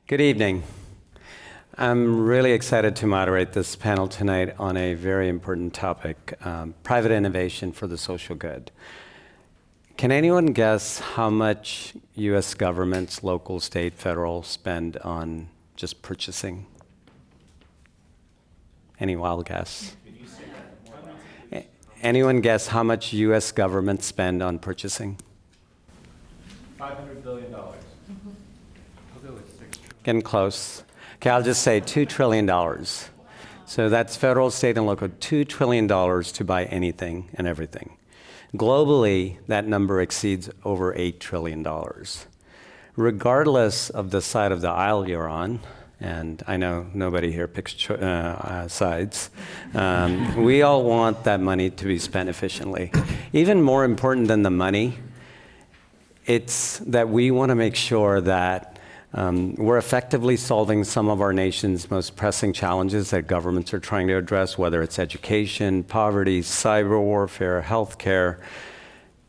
Good evening. I'm really excited to moderate this panel tonight on a very important topic, private innovation for the social good. Can anyone guess how much US governments, local, state, federal, spend on just purchasing? Any wild guess? Anyone guess how much US government spend on purchasing? $500 billion. Getting close. Okay, I'll just say $2 trillion. So that's federal, state, and local, $2 trillion to buy anything and everything. Globally, that number exceeds over $8 trillion. Regardless of the side of the aisle you're on, and I know nobody here picks sides, we all want that money to be spent efficiently. Even more important than the money, it's that we want to make sure that we're effectively solving some of our nation's most pressing challenges that governments are trying to address, whether it's education, poverty, cyber warfare, healthcare.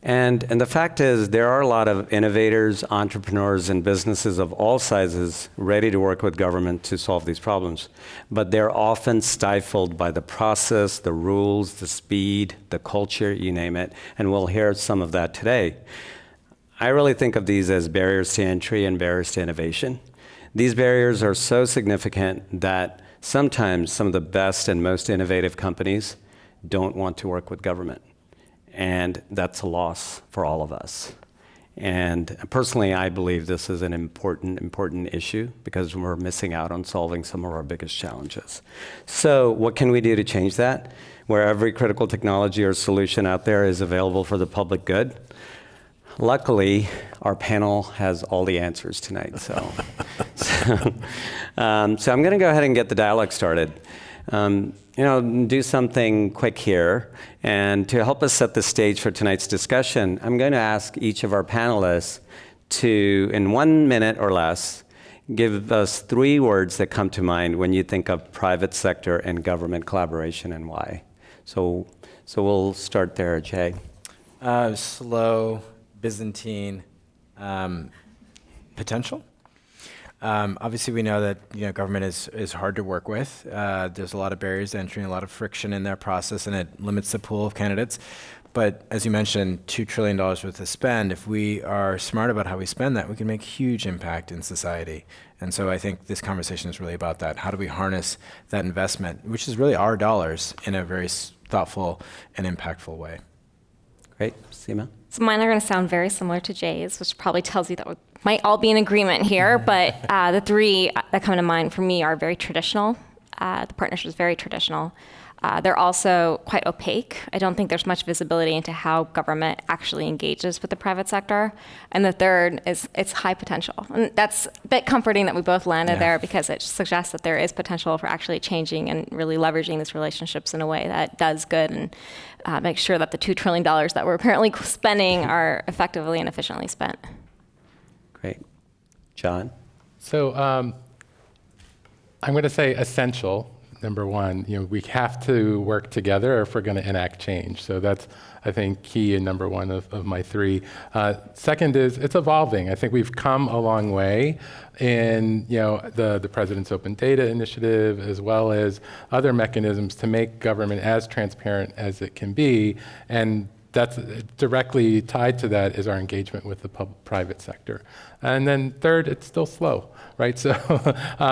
And the fact is, there are a lot of innovators, entrepreneurs, and businesses of all sizes ready to work with government to solve these problems. But they're often stifled by the process, the rules, the speed, the culture, you name it. And we'll hear some of that today. I really think of these as barriers to entry and barriers to innovation. These barriers are so significant that sometimes some of the best and most innovative companies don't want to work with government. And that's a loss for all of us. And personally, I believe this is an important issue because we're missing out on solving some of our biggest challenges. So what can we do to change that? Where every critical technology or solution out there is available for the public good. Luckily, our panel has all the answers tonight. So I'm going to go ahead and get the dialogue started. Do something quick here. And to help us set the stage for tonight's discussion, I'm going to ask each of our panelists to, in 1 minute or less, give us 3 words that come to mind when you think of private sector and government collaboration and why. So we'll start there, Jay. Slow, Byzantine, potential. Obviously, we know that government is hard to work with. There's a lot of barriers to entry, and a lot of friction in that process, and it limits the pool of candidates. But as you mentioned, $2 trillion worth of spend. If we are smart about how we spend that, we can make huge impact in society. And so I think this conversation is really about that. How do we harness that investment, which is really our dollars, in a very thoughtful and impactful way? Great. Seema? So mine are going to sound very similar to Jay's, which probably tells you that we might all be in agreement here. But the 3 that come to mind for me are very traditional. The partnership is very traditional. They're also quite opaque. I don't think there's much visibility into how government actually engages with the private sector. And the third is it's high potential. And that's a bit comforting that we both landed there because it suggests that there is potential for actually changing and really leveraging these relationships in a way that does good and make sure that the $2 trillion that we're apparently spending are effectively and efficiently spent. Great. John? So I'm going to say essential. Number 1, we have to work together if we're going to enact change. So that's, I think, key in number 1 of my 3. Second is it's evolving. I think we've come a long way in the President's Open Data Initiative, as well as other mechanisms to make government as transparent as it can be. And that's directly tied to that is our engagement with the private sector. And then third, it's still slow, right? So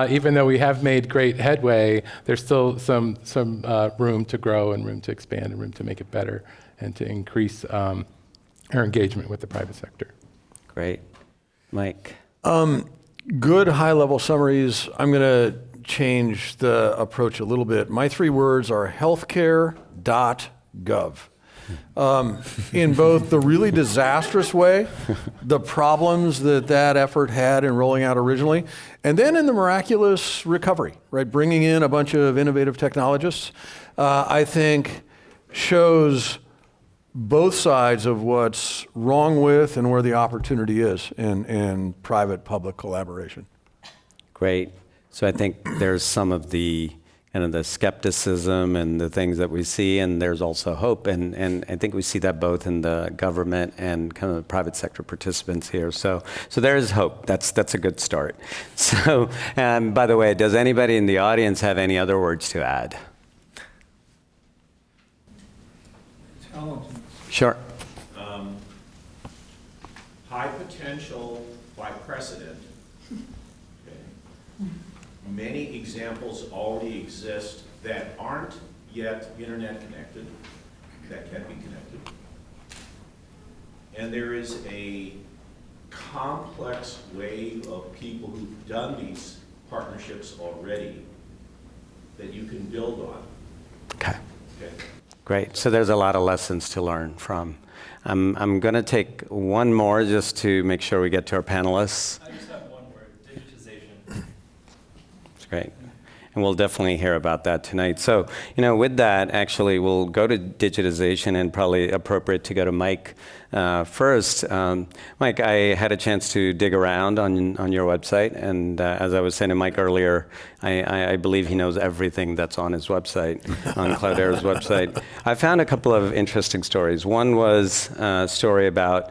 even though we have made great headway, there's still some room to grow and room to expand and room to make it better and to increase our engagement with the private sector. Great. Mike? Good high-level summaries. I'm going to change the approach a little bit. My 3 words are healthcare.gov. In both the really disastrous way, the problems that effort had in rolling out originally, and then in the miraculous recovery, right? Bringing in a bunch of innovative technologists, I think shows both sides of what's wrong with and where the opportunity is in private-public collaboration. Great. So I think there's some of the kind of the skepticism and the things that we see, and there's also hope. And I think we see that both in the government and kind of the private sector participants here. So there is hope. That's a good start. So, by the way, does anybody in the audience have any other words to add? Sure. High potential by precedent. Okay. Many examples already exist that aren't yet internet connected, that can be connected. And there is a complex wave of people who've done these partnerships already that you can build on. Okay. Okay. Great. So there's a lot of lessons to learn from. I'm going to take one more just to make sure we get to our panelists. I just have one word, digitization. That's great. And we'll definitely hear about that tonight. So, with that, actually, we'll go to digitization, and probably appropriate to go to Mike first. Mike, I had a chance to dig around on your website, and as I was saying to Mike earlier, I believe he knows everything that's on his website, on Cloudera's website. I found a couple of interesting stories. One was a story about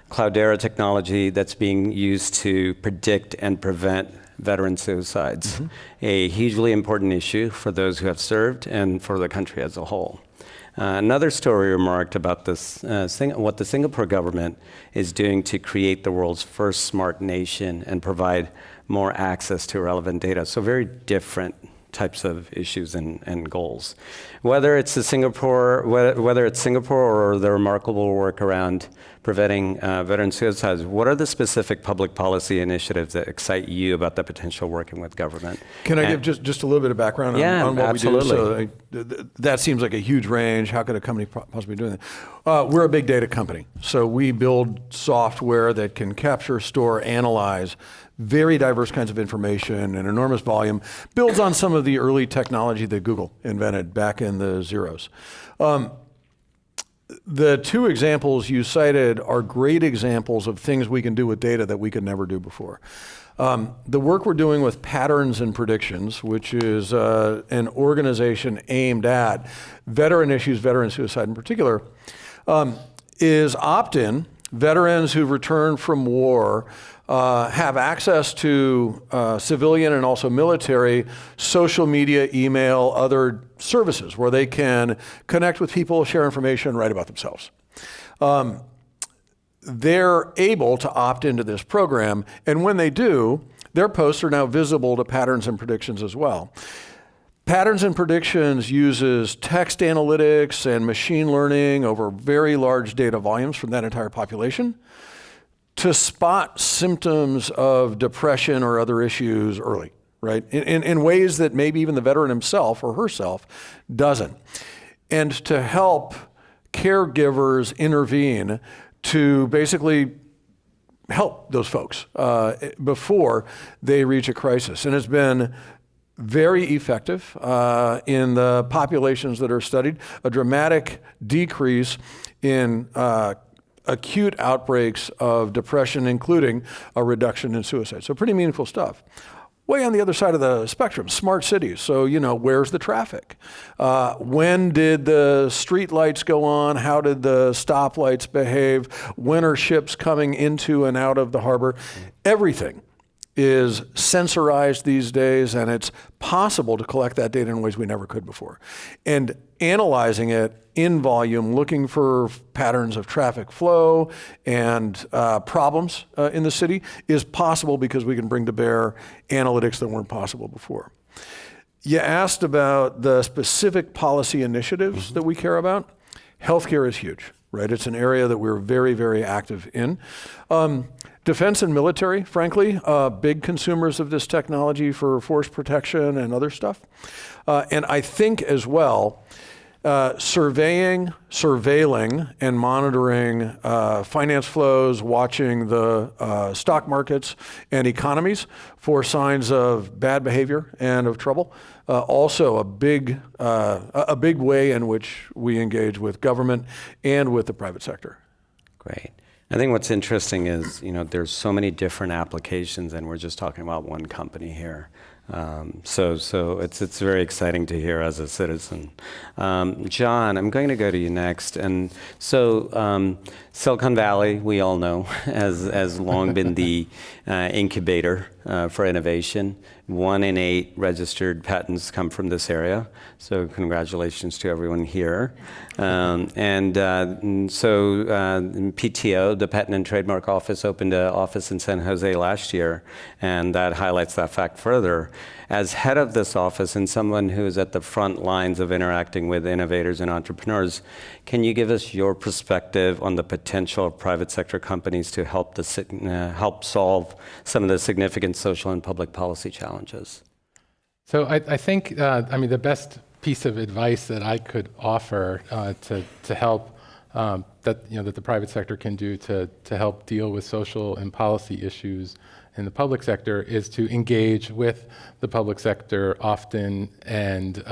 Cloudera technology that's being used to predict and prevent veteran suicides, a hugely important issue for those who have served and for the country as a whole. Another story remarked about this, what the Singapore government is doing to create the world's first smart nation and provide more access to relevant data. So very different types of issues and goals. Whether it's Singapore or the remarkable work around preventing veteran suicides, what are the specific public policy initiatives that excite you about the potential working with government? Can I give just a little bit of background on what absolutely. we do? So that seems like a huge range. How could a company possibly be doing that? We're a big data company. So we build software that can capture, store, analyze very diverse kinds of information in enormous volume, builds on some of the early technology that Google invented back in the zeros. The two examples you cited are great examples of things we can do with data that we could never do before. The work we're doing with Patterns and Predictions, which is an organization aimed at veteran issues, veteran suicide in particular, is opt-in. Veterans who've returned from war have access to civilian and also military social media, email, other services where they can connect with people, share information, write about themselves. They're able to opt into this program, and when they do, their posts are now visible to Patterns and Predictions as well. Patterns and Predictions uses text analytics and machine learning over very large data volumes from that entire population to spot symptoms of depression or other issues early, right? In ways that maybe even the veteran himself or herself doesn't. And to help caregivers intervene to basically help those folks before they reach a crisis. And it's been very effective in the populations that are studied, a dramatic decrease in acute outbreaks of depression, including a reduction in suicide. So pretty meaningful stuff. Way on the other side of the spectrum, smart cities. So, where's the traffic? When did the street lights go on? How did the stoplights behave? When are ships coming into and out of the harbor? Everything is sensorized these days, and it's possible to collect that data in ways we never could before. And analyzing it in volume, looking for patterns of traffic flow and problems in the city is possible because we can bring to bear analytics that weren't possible before. You asked about the specific policy initiatives that we care about. Healthcare is huge, right? It's an area that we're very, very active in. Defense and military, frankly, big consumers of this technology for force protection and other stuff. And I think as well, surveying, surveilling, and monitoring finance flows, watching the stock markets and economies for signs of bad behavior and of trouble. Also a big way in which we engage with government and with the private sector. Great. I think what's interesting is, there's so many different applications, and we're just talking about one company here. So it's very exciting to hear as a citizen. John, I'm going to go to you next. And so Silicon Valley, we all know, has long been the incubator for innovation. 1 in 8 registered patents come from this area. So congratulations to everyone here. So PTO, the Patent and Trademark Office, opened an office in San Jose last year, and that highlights that fact further. As head of this office and someone who is at the front lines of interacting with innovators and entrepreneurs, can you give us your perspective on the potential of private sector companies to help solve some of the significant social and public policy challenges? So I think, the best piece of advice that I could offer to help that the private sector can do to help deal with social and policy issues in the public sector is to engage with the public sector often and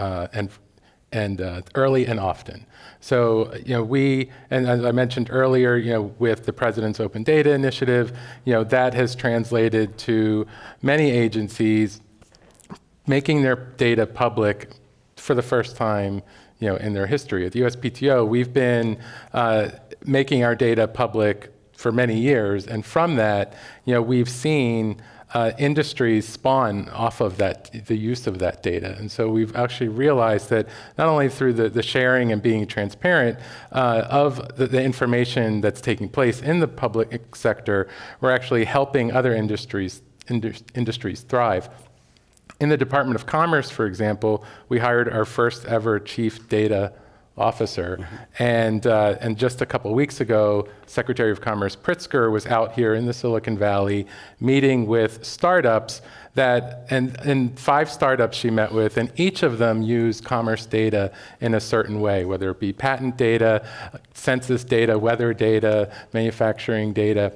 early and often. So, we, and as I mentioned earlier, with the President's Open Data Initiative, that has translated to many agencies making their data public for the first time, in their history. At the USPTO, we've been making our data public for many years, and from that, we've seen industries spawn off of that, the use of that data. And so we've actually realized that not only through the sharing and being transparent of the information that's taking place in the public sector, we're actually helping other industries thrive. In the Department of Commerce, for example, we hired our first ever chief data officer. And just a couple weeks ago, Secretary of Commerce Pritzker was out here in the Silicon Valley meeting with startups and 5 startups she met with, and each of them use commerce data in a certain way, whether it be patent data, census data, weather data, manufacturing data,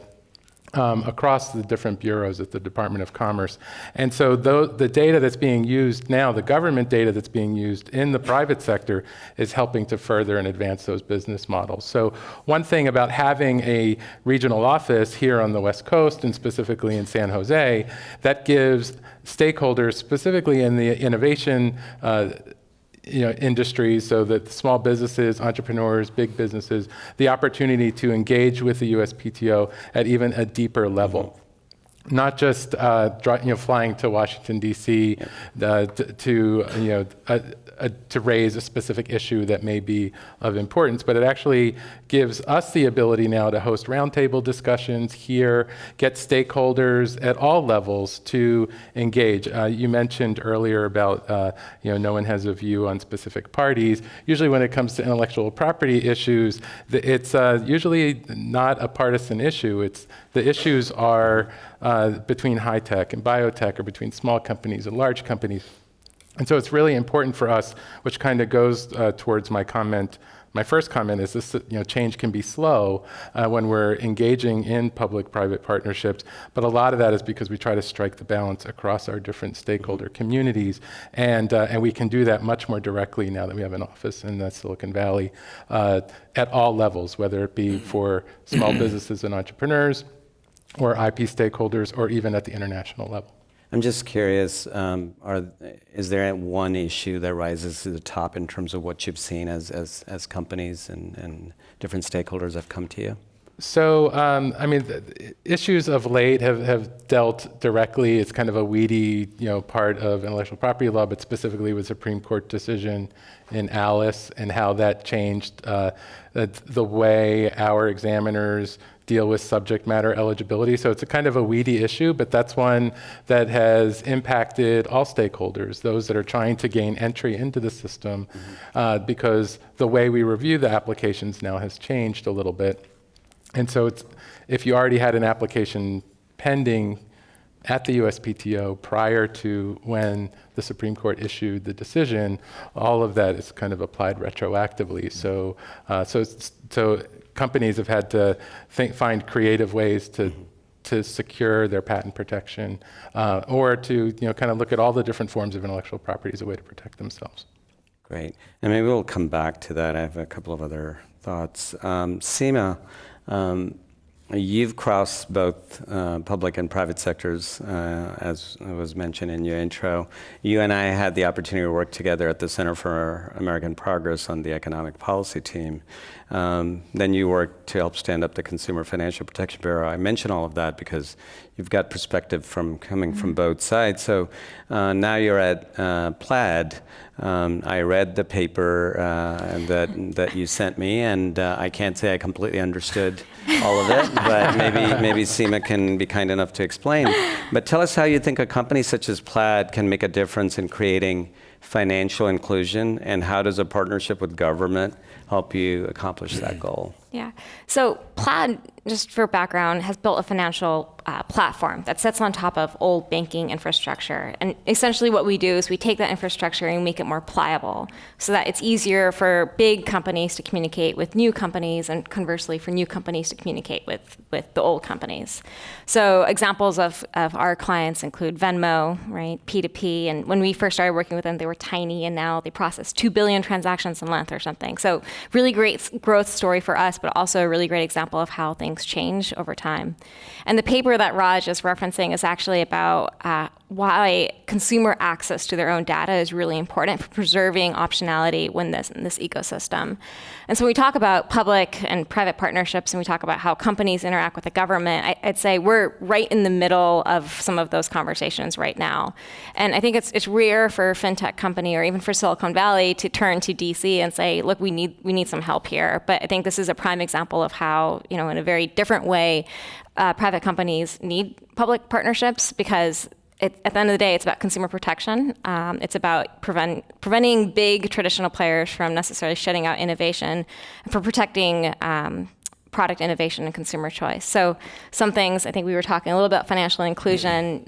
across the different bureaus at the Department of Commerce. And so the data that's being used now, the government data that's being used in the private sector, is helping to further and advance those business models. So one thing about having a regional office here on the West Coast, and specifically in San Jose, that gives stakeholders, specifically in the innovation industries, so that small businesses, entrepreneurs, big businesses, the opportunity to engage with the USPTO at even a deeper level. Not just flying to Washington, D.C. To raise a specific issue that may be of importance, but it actually gives us the ability now to host roundtable discussions here, get stakeholders at all levels to engage. You mentioned earlier about no one has a view on specific parties. Usually when it comes to intellectual property issues, it's usually not a partisan issue. The issues are between high tech and biotech, or between small companies and large companies. And so it's really important for us, which kind of goes towards my comment. My first comment is this: change can be slow when we're engaging in public-private partnerships, but a lot of that is because we try to strike the balance across our different stakeholder communities, and we can do that much more directly now that we have an office in the Silicon Valley at all levels, whether it be for small businesses and entrepreneurs, or IP stakeholders, or even at the international level. I'm just curious, is there one issue that rises to the top in terms of what you've seen as companies and different stakeholders have come to you? So, the issues of late have dealt directly. It's kind of a weedy, part of intellectual property law, but specifically with Supreme Court decision in Alice and how that changed the way our examiners deal with subject matter eligibility. So it's a kind of a weedy issue, but that's one that has impacted all stakeholders, those that are trying to gain entry into the system, because the way we review the applications now has changed a little bit. And so if you already had an application pending at the USPTO prior to when the Supreme Court issued the decision, all of that is kind of applied retroactively. So companies have had to find creative ways to secure their patent protection, or to kind of look at all the different forms of intellectual property as a way to protect themselves. Great, and maybe we'll come back to that. I have a couple of other thoughts. Seema, you've crossed both public and private sectors, as was mentioned in your intro. You and I had the opportunity to work together at the Center for American Progress on the economic policy team. Then you worked to help stand up the Consumer Financial Protection Bureau. I mention all of that because you've got perspective coming from both sides. So now you're at Plaid. I read the paper that you sent me, and I can't say I completely understood all of it, but maybe Seema can be kind enough to explain. But tell us how you think a company such as Plaid can make a difference in creating financial inclusion, and how does a partnership with government help you accomplish that goal? Yeah. So Plaid, just for background, has built a financial platform that sits on top of old banking infrastructure. And essentially what we do is we take that infrastructure and make it more pliable so that it's easier for big companies to communicate with new companies, and conversely for new companies to communicate with the old companies. So examples of our clients include Venmo, right, P2P. And when we first started working with them, they were tiny, and now they process 2 billion transactions a month or something. So really great growth story for us, but also a really great example of how things change over time. And the paper that Raj is referencing is actually about why consumer access to their own data is really important for preserving optionality in this ecosystem. And so when we talk about public and private partnerships, and we talk about how companies interact with the government, I'd say we're right in the middle of some of those conversations right now. And I think it's rare for a fintech company or even for Silicon Valley to turn to DC and say, look, we need some help here. But I think this is a prime example of how, in a very different way, private companies need public partnerships, because at the end of the day, it's about consumer protection. It's about preventing big traditional players from necessarily shutting out innovation, and for protecting product innovation and consumer choice. So some things, I think we were talking a little about financial inclusion.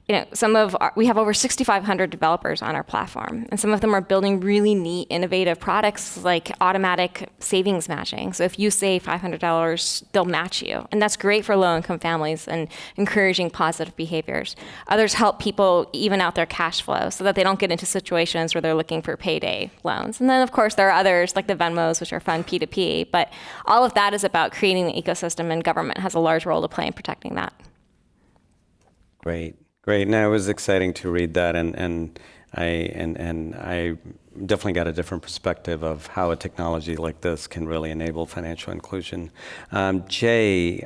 We have over 6,500 developers on our platform, and some of them are building really neat, innovative products like automatic savings matching. So if you save $500, they'll match you, and that's great for low-income families and encouraging positive behaviors. Others help people even out their cash flow so that they don't get into situations where they're looking for payday loans. And then, of course, there are others like the Venmos, which are fun P2P, but all of that is about creating the ecosystem, and government has a large role to play in protecting that. Great. No, it was exciting to read that, and I definitely got a different perspective of how a technology like this can really enable financial inclusion. Jay,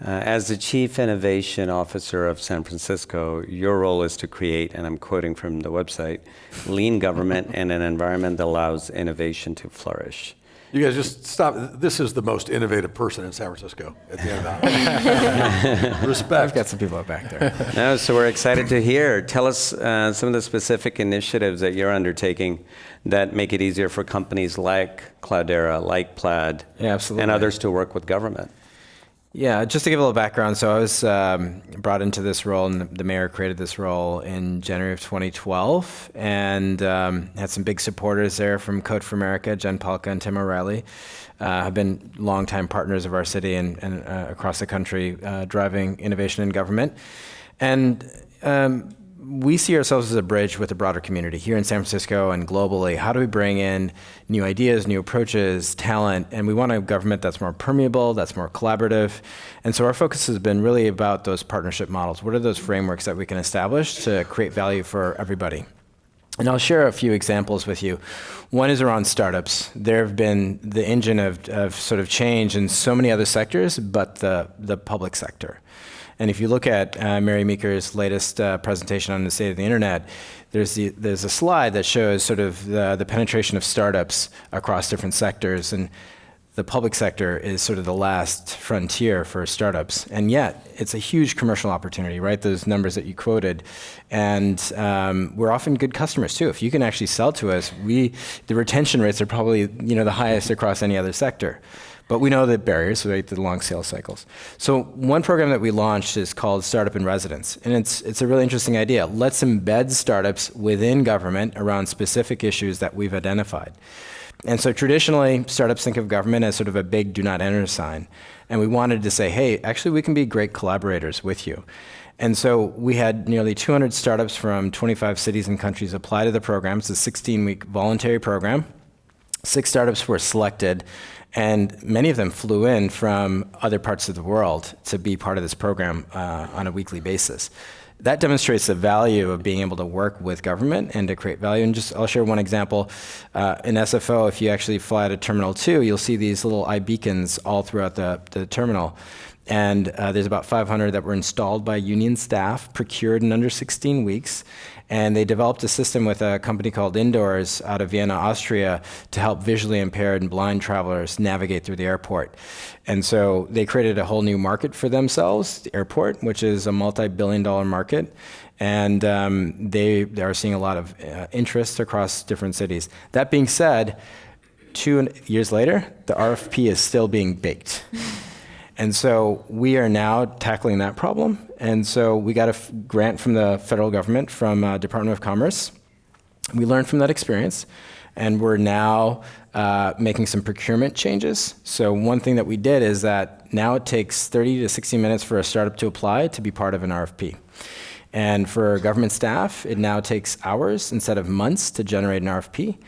as the Chief Innovation Officer of San Francisco, your role is to create, and I'm quoting from the website, lean government and an environment that allows innovation to flourish. You guys just stop. This is the most innovative person in San Francisco at the end of that. Respect. I've got some people back there. No, so we're excited to hear. Tell us some of the specific initiatives that you're undertaking that make it easier for companies like Cloudera, like Plaid, Yeah, absolutely. and others to work with government. Yeah, just to give a little background, so I was brought into this role, and the mayor created this role in January of 2012, and had some big supporters there from Code for America, Jen Palka and Tim O'Reilly, have been longtime partners of our city and across the country, driving innovation in government. And we see ourselves as a bridge with the broader community here in San Francisco and globally. How do we bring in new ideas, new approaches, talent? And we want a government that's more permeable, that's more collaborative. And so our focus has been really about those partnership models. What are those frameworks that we can establish to create value for everybody? And I'll share a few examples with you. One is around startups. They've been the engine of sort of change in so many other sectors, but the public sector. And if you look at Mary Meeker's latest presentation on the state of the internet, there's a slide that shows sort of the penetration of startups across different sectors. And the public sector is sort of the last frontier for startups. And yet, it's a huge commercial opportunity, right? Those numbers that you quoted. And we're often good customers, too. If you can actually sell to us, the retention rates are probably the highest across any other sector. But we know the barriers, right, the long sales cycles. So one program that we launched is called Startup in Residence. And it's a really interesting idea. Let's embed startups within government around specific issues that we've identified. And so traditionally, startups think of government as sort of a big do not enter sign. And we wanted to say, hey, actually, we can be great collaborators with you. And so we had nearly 200 startups from 25 cities and countries apply to the program. It's a 16-week voluntary program. 6 startups were selected, and many of them flew in from other parts of the world to be part of this program on a weekly basis. That demonstrates the value of being able to work with government and to create value. And I'll share one example. In SFO, if you actually fly to Terminal 2, you'll see these little iBeacons all throughout the terminal. And there's about 500 that were installed by union staff, procured in under 16 weeks. And they developed a system with a company called Indoors out of Vienna, Austria, to help visually impaired and blind travelers navigate through the airport. And so they created a whole new market for themselves, the airport, which is a multi-billion-dollar market. And they are seeing a lot of interest across different cities. That being said, 2 years later, the RFP is still being baked. And so we are now tackling that problem. And so we got a grant from the federal government, from Department of Commerce. We learned from that experience, and we're now making some procurement changes. So one thing that we did is that now it takes 30 to 60 minutes for a startup to apply to be part of an RFP. And for government staff, it now takes hours instead of months to generate an RFP.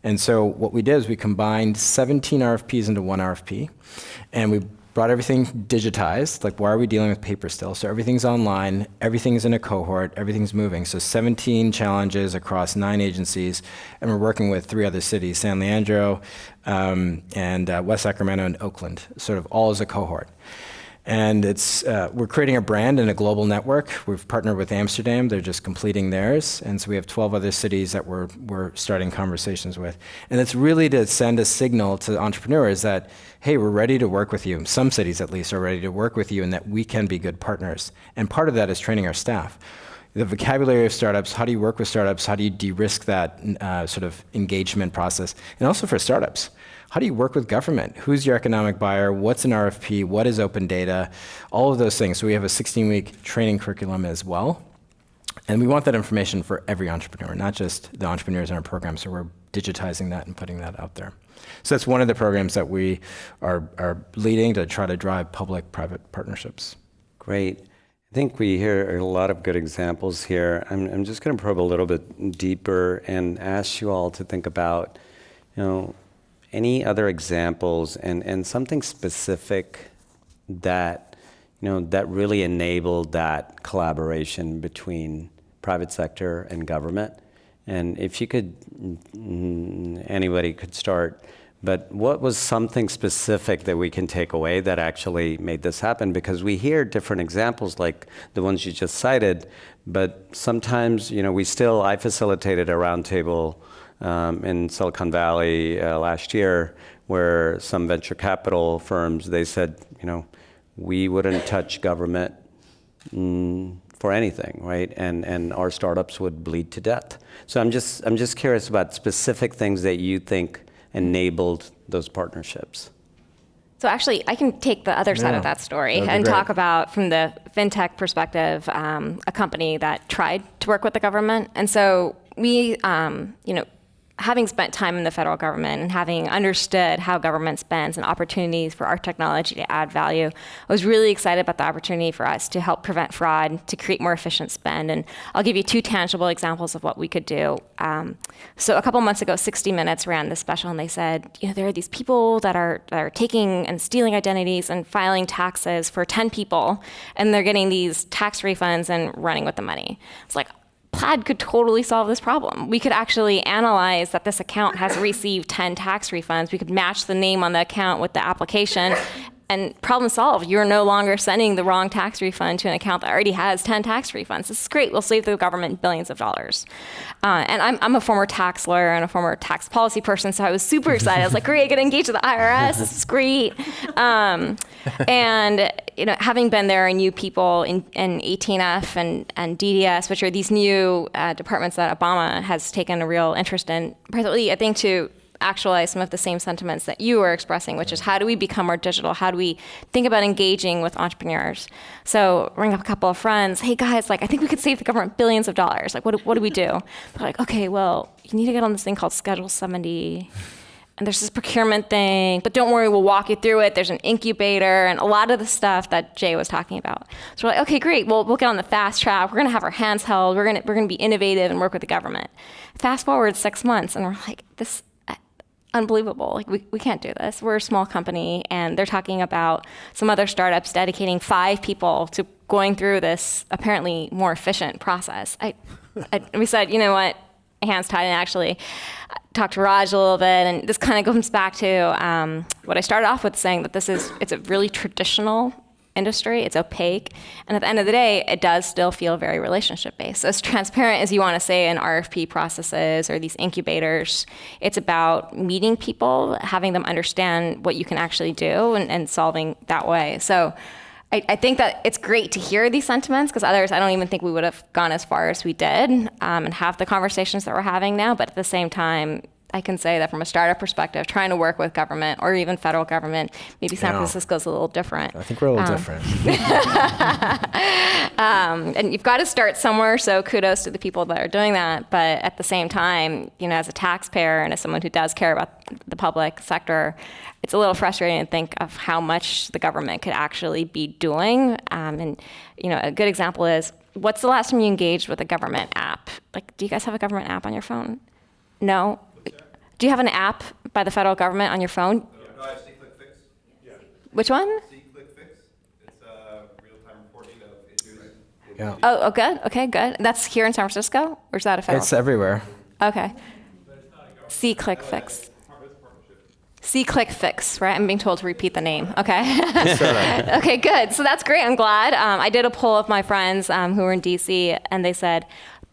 And so what we did is we combined 17 RFPs into one RFP, and we brought everything digitized. Like, why are we dealing with paper still? So everything's online, everything's in a cohort, everything's moving. So 17 challenges across 9 agencies, and we're working with 3 other cities, San Leandro, and West Sacramento and Oakland, sort of all as a cohort. And we're creating a brand and a global network. We've partnered with Amsterdam. They're just completing theirs. And so we have 12 other cities that we're starting conversations with. And it's really to send a signal to entrepreneurs that, hey, we're ready to work with you. Some cities, at least, are ready to work with you, and that we can be good partners. And part of that is training our staff. The vocabulary of startups, how do you work with startups? How do you de-risk that sort of engagement process? And also for startups, how do you work with government? Who's your economic buyer? What's an RFP? What is open data? All of those things. So we have a 16-week training curriculum as well. And we want that information for every entrepreneur, not just the entrepreneurs in our program. So we're digitizing that and putting that out there. So that's one of the programs that we are leading to try to drive public-private partnerships. Great. I think we hear a lot of good examples here. I'm just going to probe a little bit deeper and ask you all to think about, any other examples and something specific that, that really enabled that collaboration between private sector and government. And if you could, anybody could start, but what was something specific that we can take away that actually made this happen? Because we hear different examples like the ones you just cited, but sometimes, I facilitated a roundtable in Silicon Valley last year, where some venture capital firms, they said, we wouldn't touch government for anything, right? And our startups would bleed to death. So I'm just curious about specific things that you think enabled those partnerships. So actually, I can take the other side of that story and talk about, from the fintech perspective, a company that tried to work with the government. And so we, having spent time in the federal government and having understood how government spends and opportunities for our technology to add value, I was really excited about the opportunity for us to help prevent fraud, to create more efficient spend. And I'll give you 2 tangible examples of what we could do. So a couple months ago, 60 Minutes ran this special, and they said, there are these people that are taking and stealing identities and filing taxes for 10 people, and they're getting these tax refunds and running with the money. It's like, Plaid could totally solve this problem. We could actually analyze that this account has received 10 tax refunds. We could match the name on the account with the application, and problem solved. You're no longer sending the wrong tax refund to an account that already has 10 tax refunds. This is great. We'll save the government billions of dollars. And I'm a former tax lawyer and a former tax policy person, so I was super excited. I was like, great, I get to engage with the IRS. This is great. And having been there, I knew people in 18F and DDS, which are these new departments that Obama has taken a real interest in, partly, I think, to actualize some of the same sentiments that you were expressing, which is, how do we become more digital? How do we think about engaging with entrepreneurs? So ring up a couple of friends. Hey guys, I think we could save the government billions of dollars. What do we do? They're like, okay, well, you need to get on this thing called Schedule 70. And there's this procurement thing, but don't worry, we'll walk you through it. There's an incubator and a lot of the stuff that Jay was talking about. So we're like, okay, great. Well, we'll get on the fast track. We're going to have our hands held. We're going to be innovative and work with the government. Fast forward 6 months, and we're like, unbelievable. Like we can't do this. We're a small company, and they're talking about some other startups dedicating 5 people to going through this apparently more efficient process. We said, you know what, hands tied, and actually talked to Raj a little bit, and this kind of comes back to what I started off with, saying that it's a really traditional industry. It's opaque, and at the end of the day, it does still feel very relationship based. So as transparent as you want to say in RFP processes or these incubators, it's about meeting people, having them understand what you can actually do, and solving that way. So I think that it's great to hear these sentiments, because others, I don't even think we would have gone as far as we did and have the conversations that we're having now. But at the same time, I can say that from a startup perspective, trying to work with government or even federal government, maybe San Francisco's a little different. I think we're a little different. And you've got to start somewhere, so kudos to the people that are doing that. But at the same time, as a taxpayer and as someone who does care about the public sector, it's a little frustrating to think of how much the government could actually be doing. And a good example is, what's the last time you engaged with a government app? Like, do you guys have a government app on your phone? No? Do you have an app by the federal government on your phone? No, I have C-Click-Fix. Yeah. Which one? C-Click-Fix. It's real-time reporting of issues. Yeah. Oh, good. Okay, good. That's here in San Francisco, or is that a federal? It's everywhere. Okay. C-Click-Fix. C-Click-Fix, right? I'm being told to repeat the name. Okay. Okay, good. So that's great. I'm glad. I did a poll of my friends who were in DC, and they said,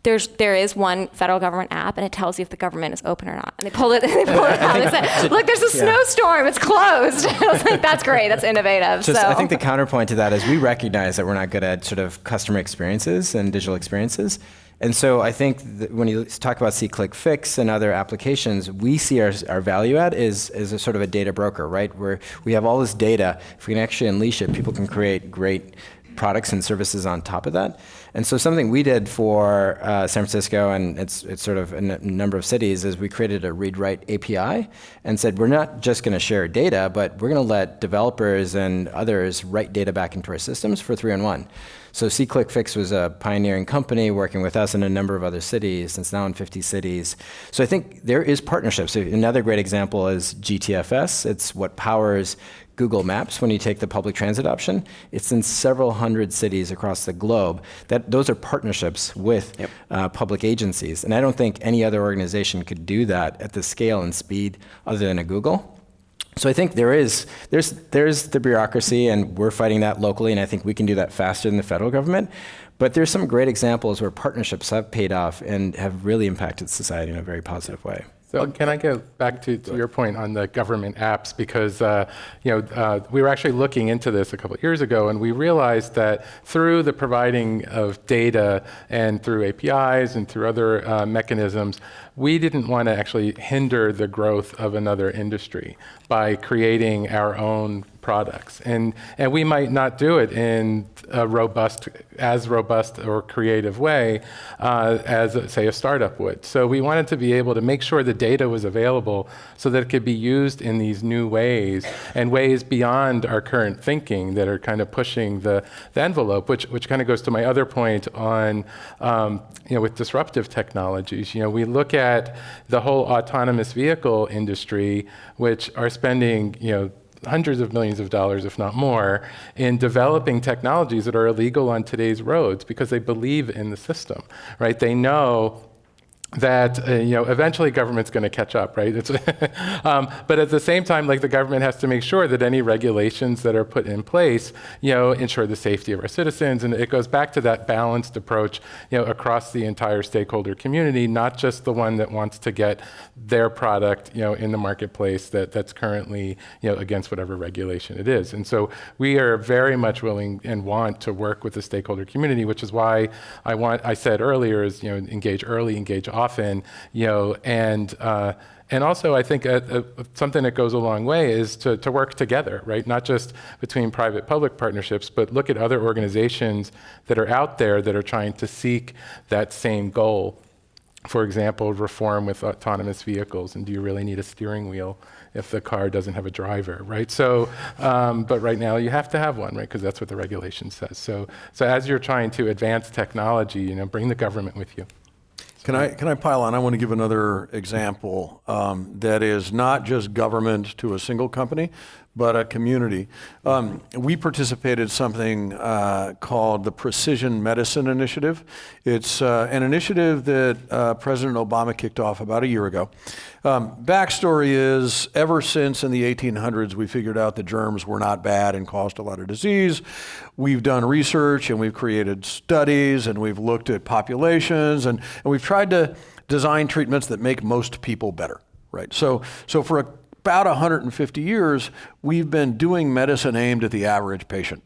there is one federal government app, and it tells you if the government is open or not. And they pulled it out. They said, look, there's a snowstorm. It's closed. I was like, that's great. That's innovative. I think the counterpoint to that is we recognize that we're not good at sort of customer experiences and digital experiences. And so I think that when you talk about C-Click-Fix and other applications, we see our value add is a sort of a data broker, right? Where we have all this data. If we can actually unleash it, people can create great products and services on top of that. And so something we did for San Francisco, and it's sort of a number of cities, is we created a read-write API and said, we're not just going to share data, but we're going to let developers and others write data back into our systems for 3-in-1. So C-Click-Fix was a pioneering company working with us in a number of other cities. It's now in 50 cities. So I think there is partnerships. So another great example is GTFS. It's what powers Google Maps when you take the public transit option. It's in several hundred cities across the globe. Those are partnerships with public agencies. And I don't think any other organization could do that at the scale and speed other than a Google. So I think there's the bureaucracy, and we're fighting that locally, and I think we can do that faster than the federal government. But there's some great examples where partnerships have paid off and have really impacted society in a very positive way. So can I go back to your point on the government apps? Because we were actually looking into this a couple of years ago, and we realized that through the providing of data and through APIs and through other mechanisms, we didn't want to actually hinder the growth of another industry by creating our own products. And we might not do it in a robust or creative way as, say, a startup would. So we wanted to be able to make sure the data was available so that it could be used in these new ways and ways beyond our current thinking that are kind of pushing the envelope, which kind of goes to my other point on, with disruptive technologies. We look at the whole autonomous vehicle industry, which are spending, hundreds of millions of dollars, if not more, in developing technologies that are illegal on today's roads because they believe in the system, right? They know that eventually government's going to catch up, right? But at the same time, the government has to make sure that any regulations that are put in place, ensure the safety of our citizens, and it goes back to that balanced approach, across the entire stakeholder community, not just the one that wants to get their product, in the marketplace that's currently, against whatever regulation it is. And so we are very much willing and want to work with the stakeholder community, which is why I said earlier is, engage early, engage often, and also I think something that goes a long way is to work together, right? Not just between private-public partnerships, but look at other organizations that are out there that are trying to seek that same goal. For example, reform with autonomous vehicles, and do you really need a steering wheel if the car doesn't have a driver, right? So, but right now you have to have one, right? Because that's what the regulation says. So as you're trying to advance technology, bring the government with you. Can I pile on? I want to give another example that is not just government to a single company, but a community. We participated in something called the Precision Medicine Initiative. It's an initiative that President Obama kicked off about a year ago. Backstory is, ever since in the 1800s, we figured out that germs were not bad and caused a lot of disease. We've done research and we've created studies and we've looked at populations and we've tried to design treatments that make most people better, right? So for about 150 years, we've been doing medicine aimed at the average patient.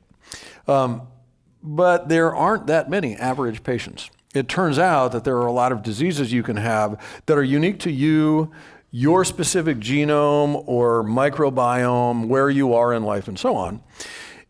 But there aren't that many average patients. It turns out that there are a lot of diseases you can have that are unique to you, your specific genome or microbiome, where you are in life and so on.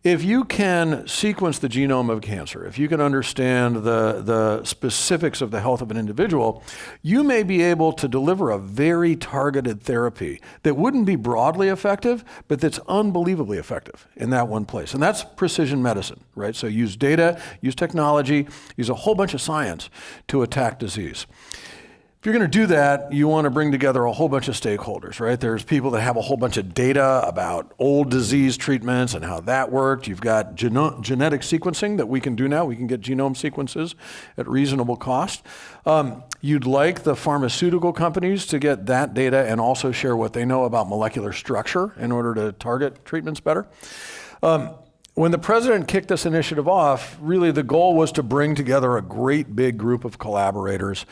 If you can sequence the genome of cancer, if you can understand the specifics of the health of an individual, you may be able to deliver a very targeted therapy that wouldn't be broadly effective, but that's unbelievably effective in that one place. And that's precision medicine, right? So use data, use technology, use a whole bunch of science to attack disease. If you're going to do that, you want to bring together a whole bunch of stakeholders, right? There's people that have a whole bunch of data about old disease treatments and how that worked. You've got genetic sequencing that we can do now. We can get genome sequences at reasonable cost. You'd like the pharmaceutical companies to get that data and also share what they know about molecular structure in order to target treatments better. When the president kicked this initiative off, really the goal was to bring together a great big group of collaborators.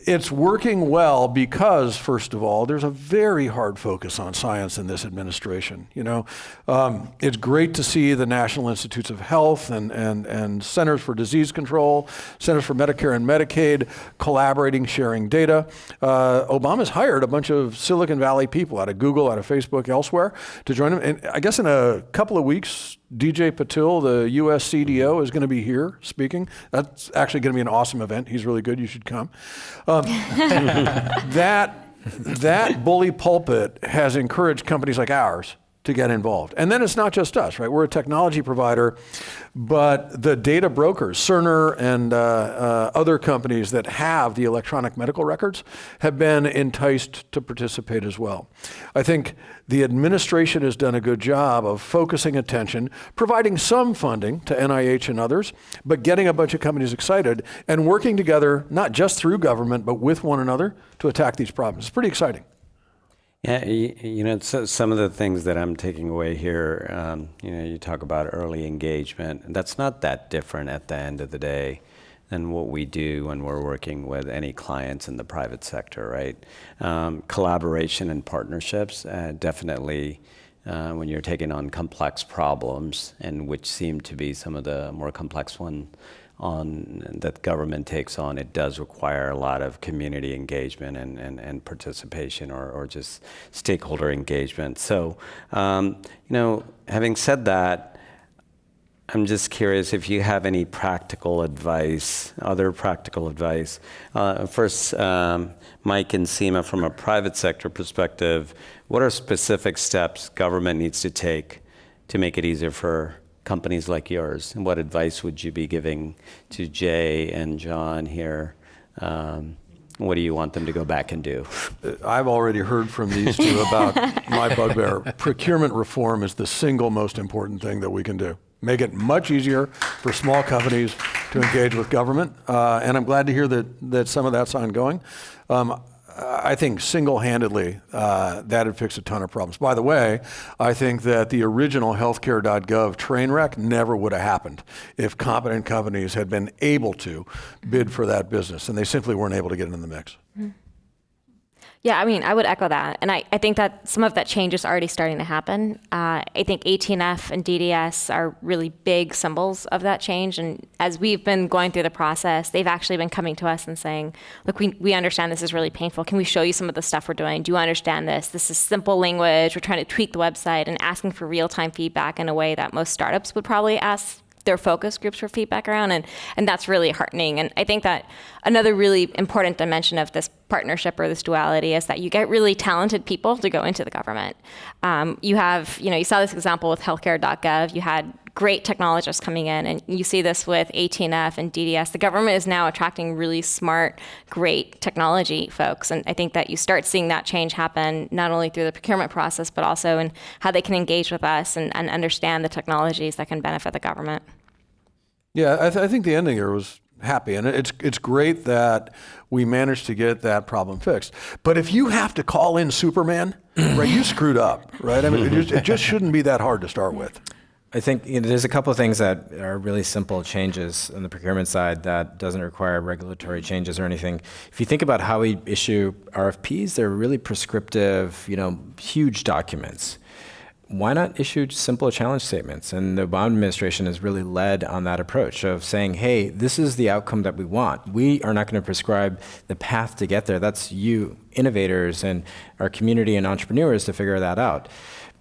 It's working well because, first of all, there's a very hard focus on science in this administration. It's great to see the National Institutes of Health and Centers for Disease Control, Centers for Medicare and Medicaid collaborating, sharing data. Obama's hired a bunch of Silicon Valley people out of Google, out of Facebook, elsewhere to join him. And I guess in a couple of weeks, DJ Patil, the US CDO, is going to be here speaking. That's actually going to be an awesome event. He's really good. You should come. That bully pulpit has encouraged companies like ours to get involved. And then it's not just us, right? We're a technology provider, but the data brokers, Cerner and other companies that have the electronic medical records have been enticed to participate as well. I think the administration has done a good job of focusing attention, providing some funding to NIH and others, but getting a bunch of companies excited and working together, not just through government, but with one another to attack these problems. It's pretty exciting. Yeah, so some of the things that I'm taking away here, you talk about early engagement, and that's not that different at the end of the day than what we do when we're working with any clients in the private sector, right? Collaboration and partnerships, definitely when you're taking on complex problems, and which seem to be some of the more complex ones that government takes on, it does require a lot of community engagement and participation or just stakeholder engagement. So, having said that, I'm just curious if you have any practical advice, other practical advice. First, Mike and Seema, from a private sector perspective, what are specific steps government needs to take to make it easier for companies like yours? And what advice would you be giving to Jay and John here? What do you want them to go back and do? I've already heard from these two about my bugbear. Procurement reform is the single most important thing that we can do. Make it much easier for small companies to engage with government. And I'm glad to hear that some of that's ongoing. I think single-handedly that'd fix a ton of problems. By the way, I think that the original healthcare.gov train wreck never would have happened if competent companies had been able to bid for that business, and they simply weren't able to get in the mix. Mm-hmm. Yeah, I would echo that. And I think that some of that change is already starting to happen. I think AT&F and DDS are really big symbols of that change. And as we've been going through the process, they've actually been coming to us and saying, look, we understand this is really painful. Can we show you some of the stuff we're doing? Do you understand this? This is simple language. We're trying to tweak the website and asking for real-time feedback in a way that most startups would probably ask their focus groups for feedback around, and that's really heartening. And I think that another really important dimension of this partnership or this duality is that you get really talented people to go into the government. You saw this example with healthcare.gov. You had great technologists coming in, and you see this with AT&F and DDS. The government is now attracting really smart, great technology folks, and I think that you start seeing that change happen not only through the procurement process, but also in how they can engage with us and understand the technologies that can benefit the government. Yeah, I think the ending here was happy, and it's great that we managed to get that problem fixed. But if you have to call in Superman, right, you screwed up, right? I mean, it just shouldn't be that hard to start with. I think there's a couple of things that are really simple changes on the procurement side that doesn't require regulatory changes or anything. If you think about how we issue RFPs, they're really prescriptive, huge documents. Why not issue simple challenge statements? And the Obama administration has really led on that approach of saying, hey, this is the outcome that we want. We are not going to prescribe the path to get there. That's you, innovators, and our community and entrepreneurs to figure that out.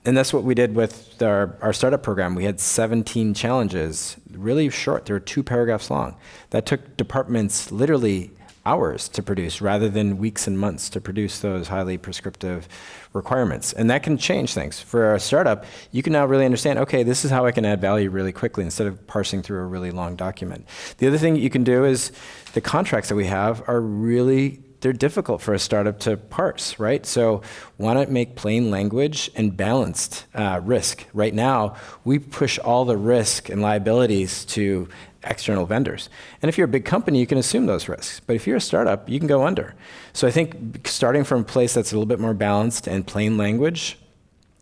And that's what we did with our startup program. We had 17 challenges, really short. They were 2 paragraphs long. That took departments literally hours to produce rather than weeks and months to produce those highly prescriptive requirements. And that can change things. For a startup, you can now really understand, okay, this is how I can add value really quickly instead of parsing through a really long document. The other thing you can do is the contracts that we have are really, they're difficult for a startup to parse, right? So why not make plain language and balanced risk? Right now, we push all the risk and liabilities to external vendors. And if you're a big company, you can assume those risks. But if you're a startup, you can go under. So I think starting from a place that's a little bit more balanced and plain language,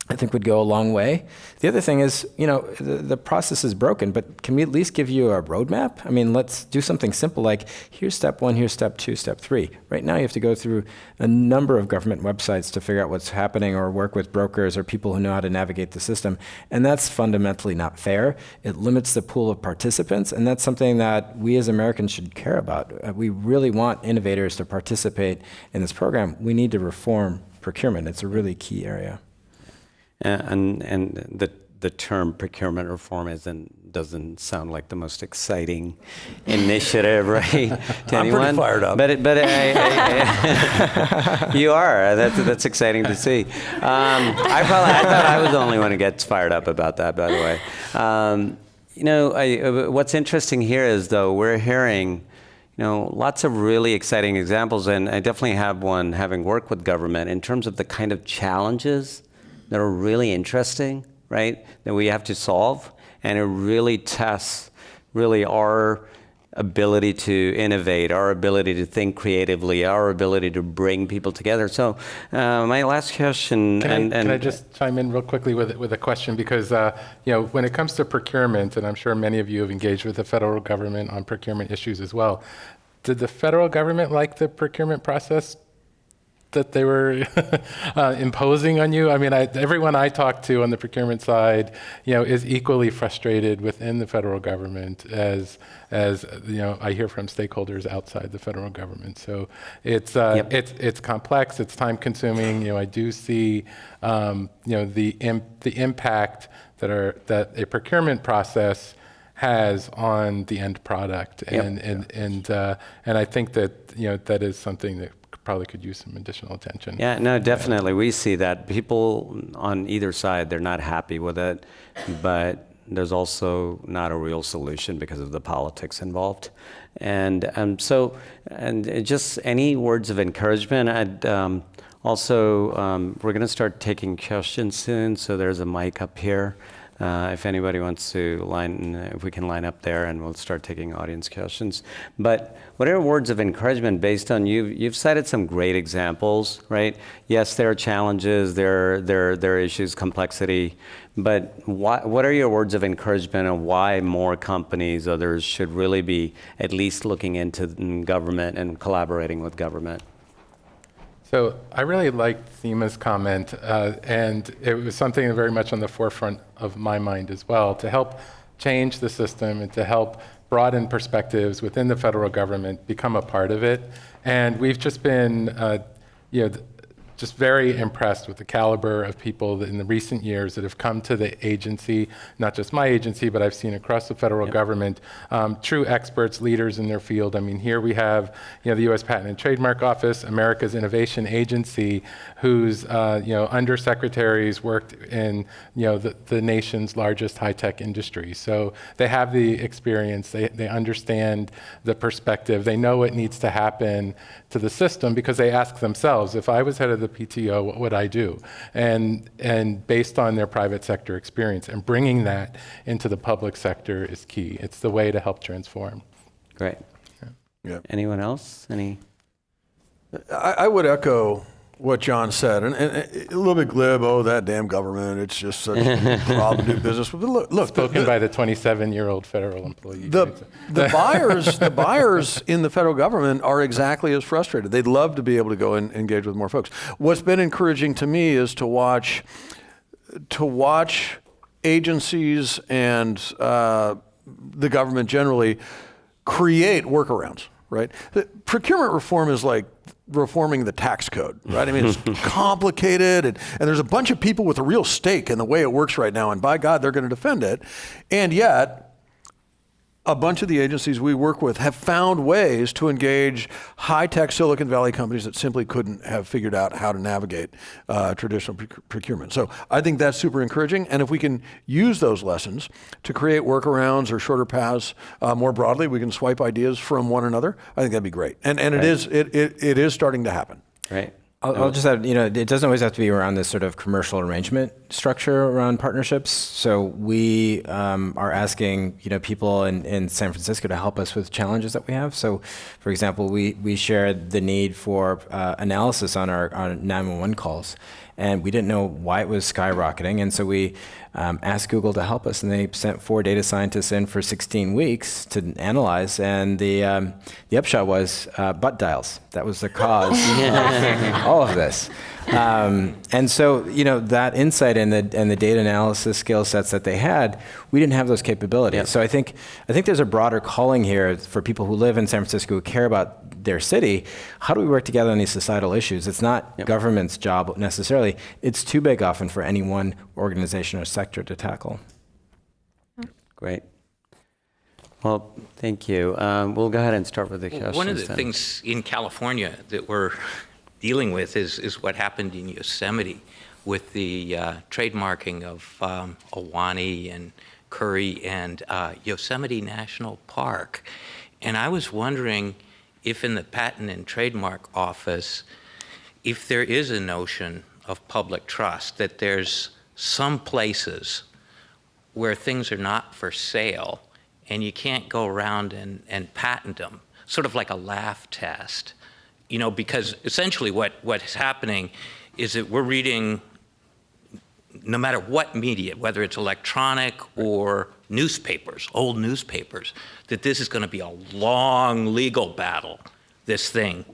I think would go a long way. The other thing is, the process is broken, but can we at least give you a roadmap? I mean, let's do something simple like, here's step 1, here's step 2, step 3. Right now, you have to go through a number of government websites to figure out what's happening or work with brokers or people who know how to navigate the system. And that's fundamentally not fair. It limits the pool of participants, and that's something that we as Americans should care about. We really want innovators to participate in this program. We need to reform procurement. It's a really key area. And the term procurement reform doesn't sound like the most exciting initiative, right? To I'm anyone. pretty fired up. But you are. That's exciting to see. I thought I was the only one who gets fired up about that, by the way. What's interesting here is, though, we're hearing lots of really exciting examples, and I definitely have one having worked with government in terms of the kind of challenges that are really interesting, right, that we have to solve, and it really tests our ability to innovate, our ability to think creatively, our ability to bring people together. So my last question... Can I just chime in real quickly with a question? Because when it comes to procurement, and I'm sure many of you have engaged with the federal government on procurement issues as well, did the federal government like the procurement process that they were imposing on you? I mean, everyone I talk to on the procurement side, is equally frustrated within the federal government as I hear from stakeholders outside the federal government. So it's complex, it's time consuming. I do see the impact that a procurement process has on the end product, and I think that that is something that probably could use some additional attention. Yeah, no, definitely. We see that. People on either side, they're not happy with it, but there's also not a real solution because of the politics involved. And just any words of encouragement. I'd also, we're going to start taking questions soon, so there's a mic up here. If anybody wants to if we can line up there, and we'll start taking audience questions. But what are words of encouragement based on you've cited some great examples, right? Yes, there are challenges, there are issues, complexity, but what are your words of encouragement on why more companies, others, should really be at least looking into government and collaborating with government? So I really liked Seema's comment, and it was something very much on the forefront of my mind as well, to help change the system and to help broaden perspectives within the federal government, become a part of it. And we've just been, just very impressed with the caliber of people that in the recent years that have come to the agency, not just my agency, but I've seen across the federal government, true experts, leaders in their field. I mean, here we have, the U.S. Patent and Trademark Office, America's Innovation Agency, whose, undersecretaries worked in, the nation's largest high-tech industry. So they have the experience, they understand the perspective, they know what needs to happen to the system because they ask themselves, if I was head of the PTO, what would I do? And based on their private sector experience, and bringing that into the public sector is key. It's the way to help transform. Great. Yeah. Anyone else? I would echo what John said, and a little bit glib. Oh, that damn government! It's just such a problem to do business with. But look, Spoken by the 27-year-old federal employee. the buyers in the federal government are exactly as frustrated. They'd love to be able to go and engage with more folks. What's been encouraging to me is to watch agencies and the government generally create workarounds. Right? Procurement reform is like reforming the tax code, right? I mean, it's complicated, and there's a bunch of people with a real stake in the way it works right now, and by God, they're going to defend it. And yet, a bunch of the agencies we work with have found ways to engage high-tech Silicon Valley companies that simply couldn't have figured out how to navigate traditional procurement. So I think that's super encouraging. And if we can use those lessons to create workarounds or shorter paths more broadly, we can swipe ideas from one another. I think that'd be great. And it is starting to happen. Right. I'll just add, it doesn't always have to be around this sort of commercial arrangement structure around partnerships. So we are asking, people in San Francisco to help us with challenges that we have. So, for example, we shared the need for analysis on our 911 calls, and we didn't know why it was skyrocketing. And so we asked Google to help us, and they sent 4 data scientists in for 16 weeks to analyze. And the upshot was butt dials. That was the cause of all of this. And so, that insight and the data analysis skill sets that they had, we didn't have those capabilities. Yep. So I think there's a broader calling here for people who live in San Francisco who care about their city. How do we work together on these societal issues? It's not government's job necessarily. It's too big often for any one organization or sector to tackle. Great. Well, thank you. We'll go ahead and start with the questions. One of the then. things in California that we're dealing with is what happened in Yosemite with the trademarking of Ahwahnee and Curry and Yosemite National Park. And I was wondering if in the Patent and Trademark Office, if there is a notion of public trust, that there's some places where things are not for sale and you can't go around and patent them, sort of like a laugh test. Because essentially what's happening is that we're reading, no matter what media, whether it's electronic or newspapers, old newspapers, that this is going to be a long legal battle, this thing.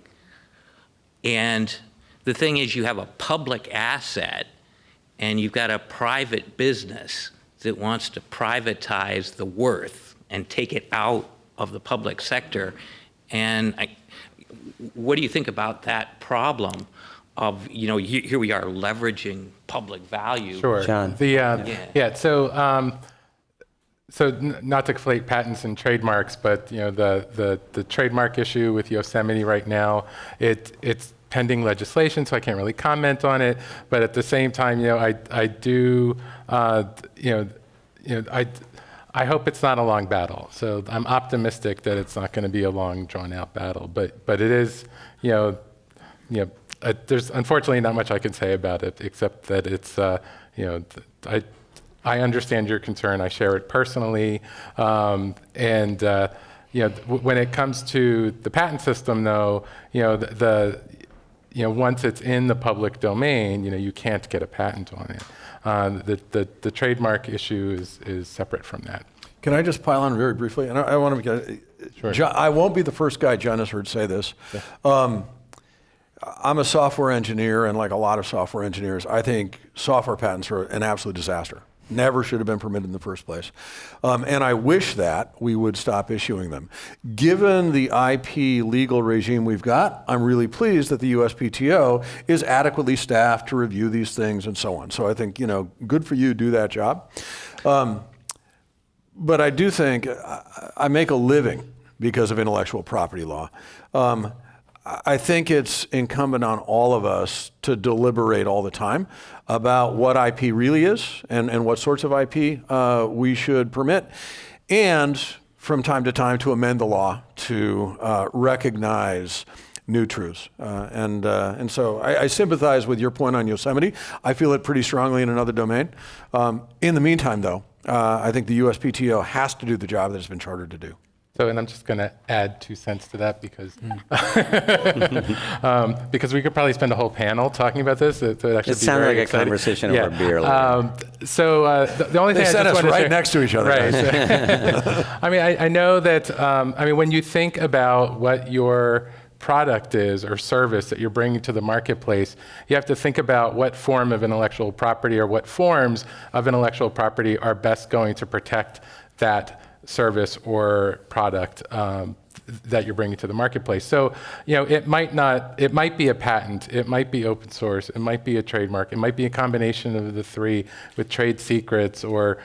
And the thing is, you have a public asset and you've got a private business that wants to privatize the worth and take it out of the public sector. And what do you think about that problem of, here we are leveraging public value? Sure. John. So not to conflate patents and trademarks, but the trademark issue with Yosemite right now, it's pending legislation, so I can't really comment on it. But at the same time, I do, I hope it's not a long battle. So I'm optimistic that it's not going to be a long, drawn-out battle. But it is, there's unfortunately not much I can say about it, except that it's, I understand your concern. I share it personally. When it comes to the patent system, though, once it's in the public domain, you can't get a patent on it. The trademark issue is separate from that. Can I just pile on very briefly? And I want to Sure. John, I won't be the first guy John has heard say this. Yeah. I'm a software engineer, and like a lot of software engineers, I think software patents are an absolute disaster. Never should have been permitted in the first place. And I wish that we would stop issuing them. Given the IP legal regime we've got, I'm really pleased that the USPTO is adequately staffed to review these things and so on. So I think, good for you, do that job. But I do think I make a living because of intellectual property law. I think it's incumbent on all of us to deliberate all the time about what IP really is and what sorts of IP we should permit, and from time to time to amend the law to recognize new truths. And so I sympathize with your point on Yosemite. I feel it pretty strongly in another domain. In the meantime, though, I think the USPTO has to do the job that it's been chartered to do. So, and I'm just going to add 2 cents to that because because we could probably spend a whole panel talking about this. So it actually It sounded like a conversation over beer. So the only thing They I set just us wanted to right share, next to each other. Right. Guys. I mean, I know that. When you think about what your product is or service that you're bringing to the marketplace, you have to think about what form of intellectual property or what forms of intellectual property are best going to protect that service or product that you're bringing to the marketplace. So, it might be a patent, it might be open source, it might be a trademark, it might be a combination of the three with trade secrets or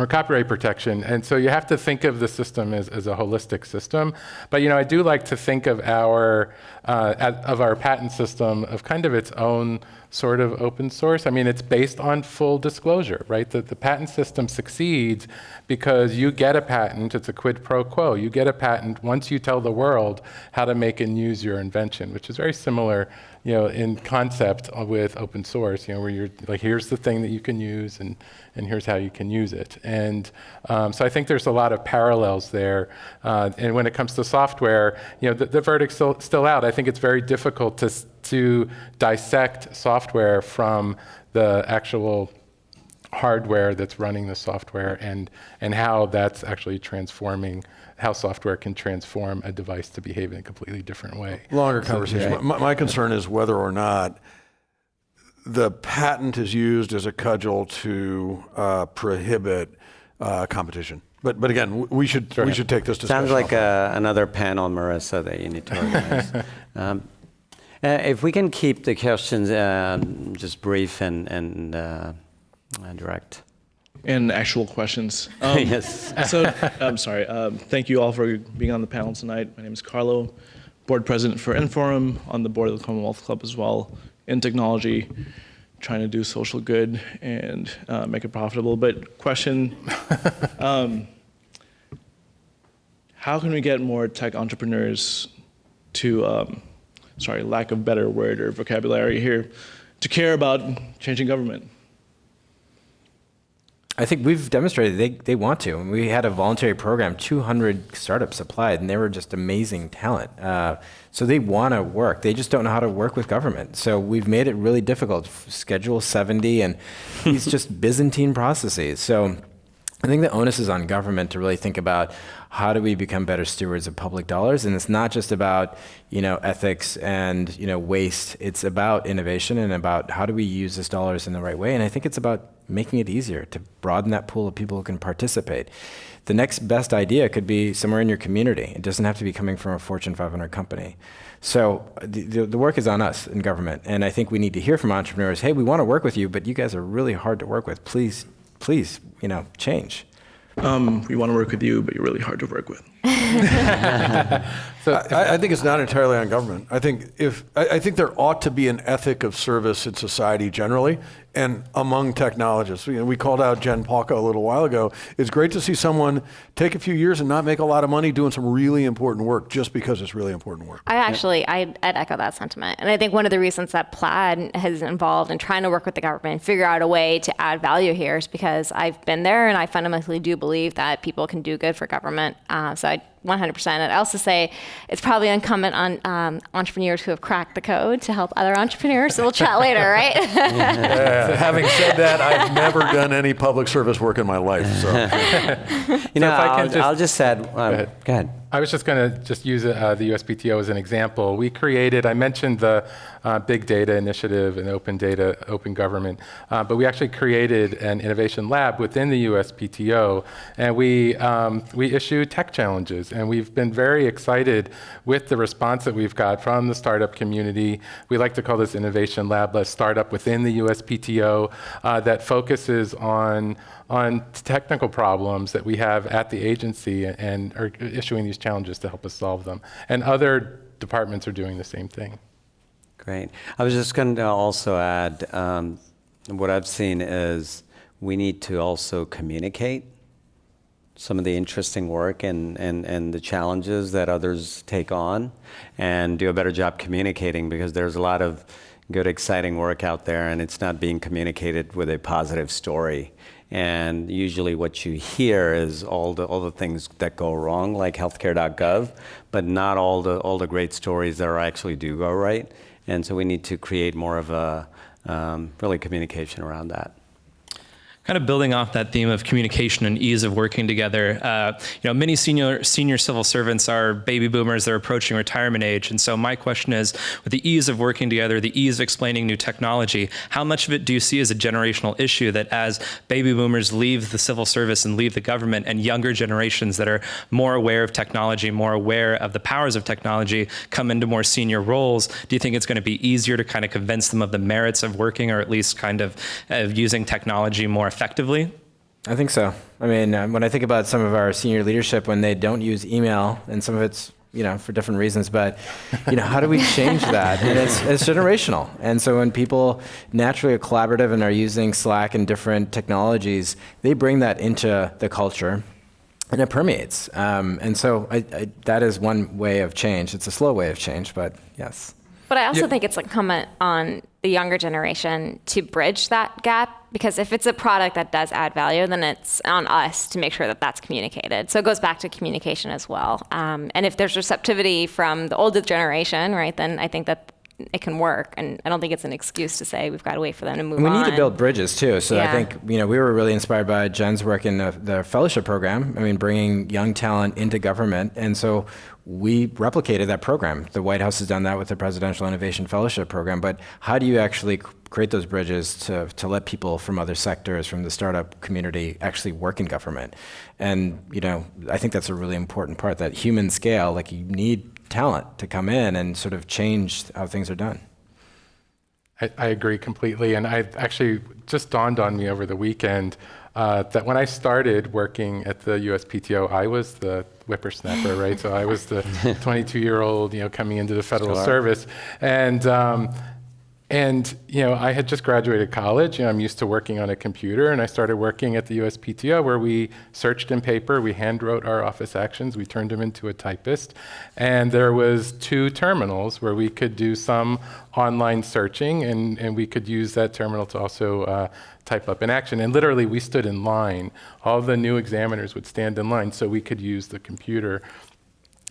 copyright protection. And so you have to think of the system as a holistic system. But I do like to think of our patent system of kind of its own sort of open source. I mean, it's based on full disclosure, right? The patent system succeeds because you get a patent, it's a quid pro quo. You get a patent once you tell the world how to make and use your invention, which is very similar, in concept with open source, where you're like, here's the thing that you can use and here's how you can use it. And so I think there's a lot of parallels there. And when it comes to software, the verdict's still out. I think it's very difficult to dissect software from the actual hardware that's running the software and how that's actually transforming, how software can transform a device to behave in a completely different way. Longer conversation. Yeah. My concern is whether or not the patent is used as a cudgel to prohibit competition. But again, we should take this discussion. Sounds like another panel, Marissa, that you need to organize. If we can keep the questions just brief and direct. And actual questions. Yes. So, I'm sorry. Thank you all for being on the panel tonight. My name is Carlo, board president for Inforum, on the board of the Commonwealth Club as well, in technology, trying to do social good and make it profitable. But question, how can we get more tech entrepreneurs to, lack of better word or vocabulary here, to care about changing government? I think we've demonstrated they want to. And we had a voluntary program, 200 startups applied, and they were just amazing talent. So they want to work. They just don't know how to work with government. So we've made it really difficult. Schedule 70 and these just Byzantine processes. So I think the onus is on government to really think about how do we become better stewards of public dollars. And it's not just about, ethics and, waste. It's about innovation and about how do we use these dollars in the right way. And I think it's about making it easier to broaden that pool of people who can participate. The next best idea could be somewhere in your community. It doesn't have to be coming from a Fortune 500 company. So the work is on us in government. And I think we need to hear from entrepreneurs, hey, we want to work with you, but you guys are really hard to work with. Please, change. We want to work with you, but you're really hard to work with. So I think it's not entirely on government. I think there ought to be an ethic of service in society generally, and among technologists. We called out Jen Paulka a little while ago. It's great to see someone take a few years and not make a lot of money doing some really important work just because it's really important work. I'd echo that sentiment. And I think one of the reasons that Plaid has involved in trying to work with the government and figure out a way to add value here is because I've been there and I fundamentally do believe that people can do good for government. So I 100%. I'd also say it's probably incumbent on entrepreneurs who have cracked the code to help other entrepreneurs. So we'll chat later, right? Having said that, I've never done any public service work in my life. So, I'll just add, go ahead. I was just going to just use the USPTO as an example. We created, I mentioned the Big Data Initiative and Open Data, Open Government, but we actually created an innovation lab within the USPTO, and we issue tech challenges, and we've been very excited with the response that we've got from the startup community. We like to call this Innovation Lab a startup within the USPTO that focuses on technical problems that we have at the agency and are issuing these challenges to help us solve them. And other departments are doing the same thing. Great. I was just going to also add, what I've seen is we need to also communicate some of the interesting work and the challenges that others take on, and do a better job communicating, because there's a lot of good, exciting work out there, and it's not being communicated with a positive story. And usually what you hear is all the things that go wrong, like healthcare.gov, but not all the great stories that actually do go right. And so we need to create more of a really communication around that. Kind of building off that theme of communication and ease of working together, many senior civil servants are baby boomers. They're approaching retirement age. And so my question is, with the ease of working together, the ease of explaining new technology, how much of it do you see as a generational issue that as baby boomers leave the civil service and leave the government, and younger generations that are more aware of technology, more aware of the powers of technology, come into more senior roles, do you think it's going to be easier to kind of convince them of the merits of working, or at least kind of using technology more effectively? I think so. I mean, when I think about some of our senior leadership, when they don't use email, and some of it's, for different reasons, but, how do we change that? And it's generational. And so when people naturally are collaborative and are using Slack and different technologies, they bring that into the culture, and it permeates. And so that is one way of change. It's a slow way of change, but yes. But I also think it's incumbent on the younger generation to bridge that gap, because if it's a product that does add value, then it's on us to make sure that that's communicated. So it goes back to communication as well. And if there's receptivity from the older generation, right, then I think that it can work. And I don't think it's an excuse to say we've got to wait for them to move on. We need to build bridges too. So Yeah. I think, we were really inspired by Jen's work in the fellowship program. I mean, bringing young talent into government. And so we replicated that program. The White House has done that with the Presidential Innovation Fellowship program. But how do you actually create those bridges to let people from other sectors, from the startup community, actually work in government? And, I think that's a really important part, that human scale, like you need talent to come in and sort of change how things are done. I agree completely. And I actually just dawned on me over the weekend that when I started working at the USPTO, I was the whippersnapper, right? So I was the 22-year-old, coming into the federal service. And I had just graduated college. I'm used to working on a computer, and I started working at the USPTO, where we searched in paper, we hand wrote our office actions, we turned them into a typist, and there was 2 terminals where we could do some online searching, and we could use that terminal to also type up an action. And literally, we stood in line. All the new examiners would stand in line so we could use the computer.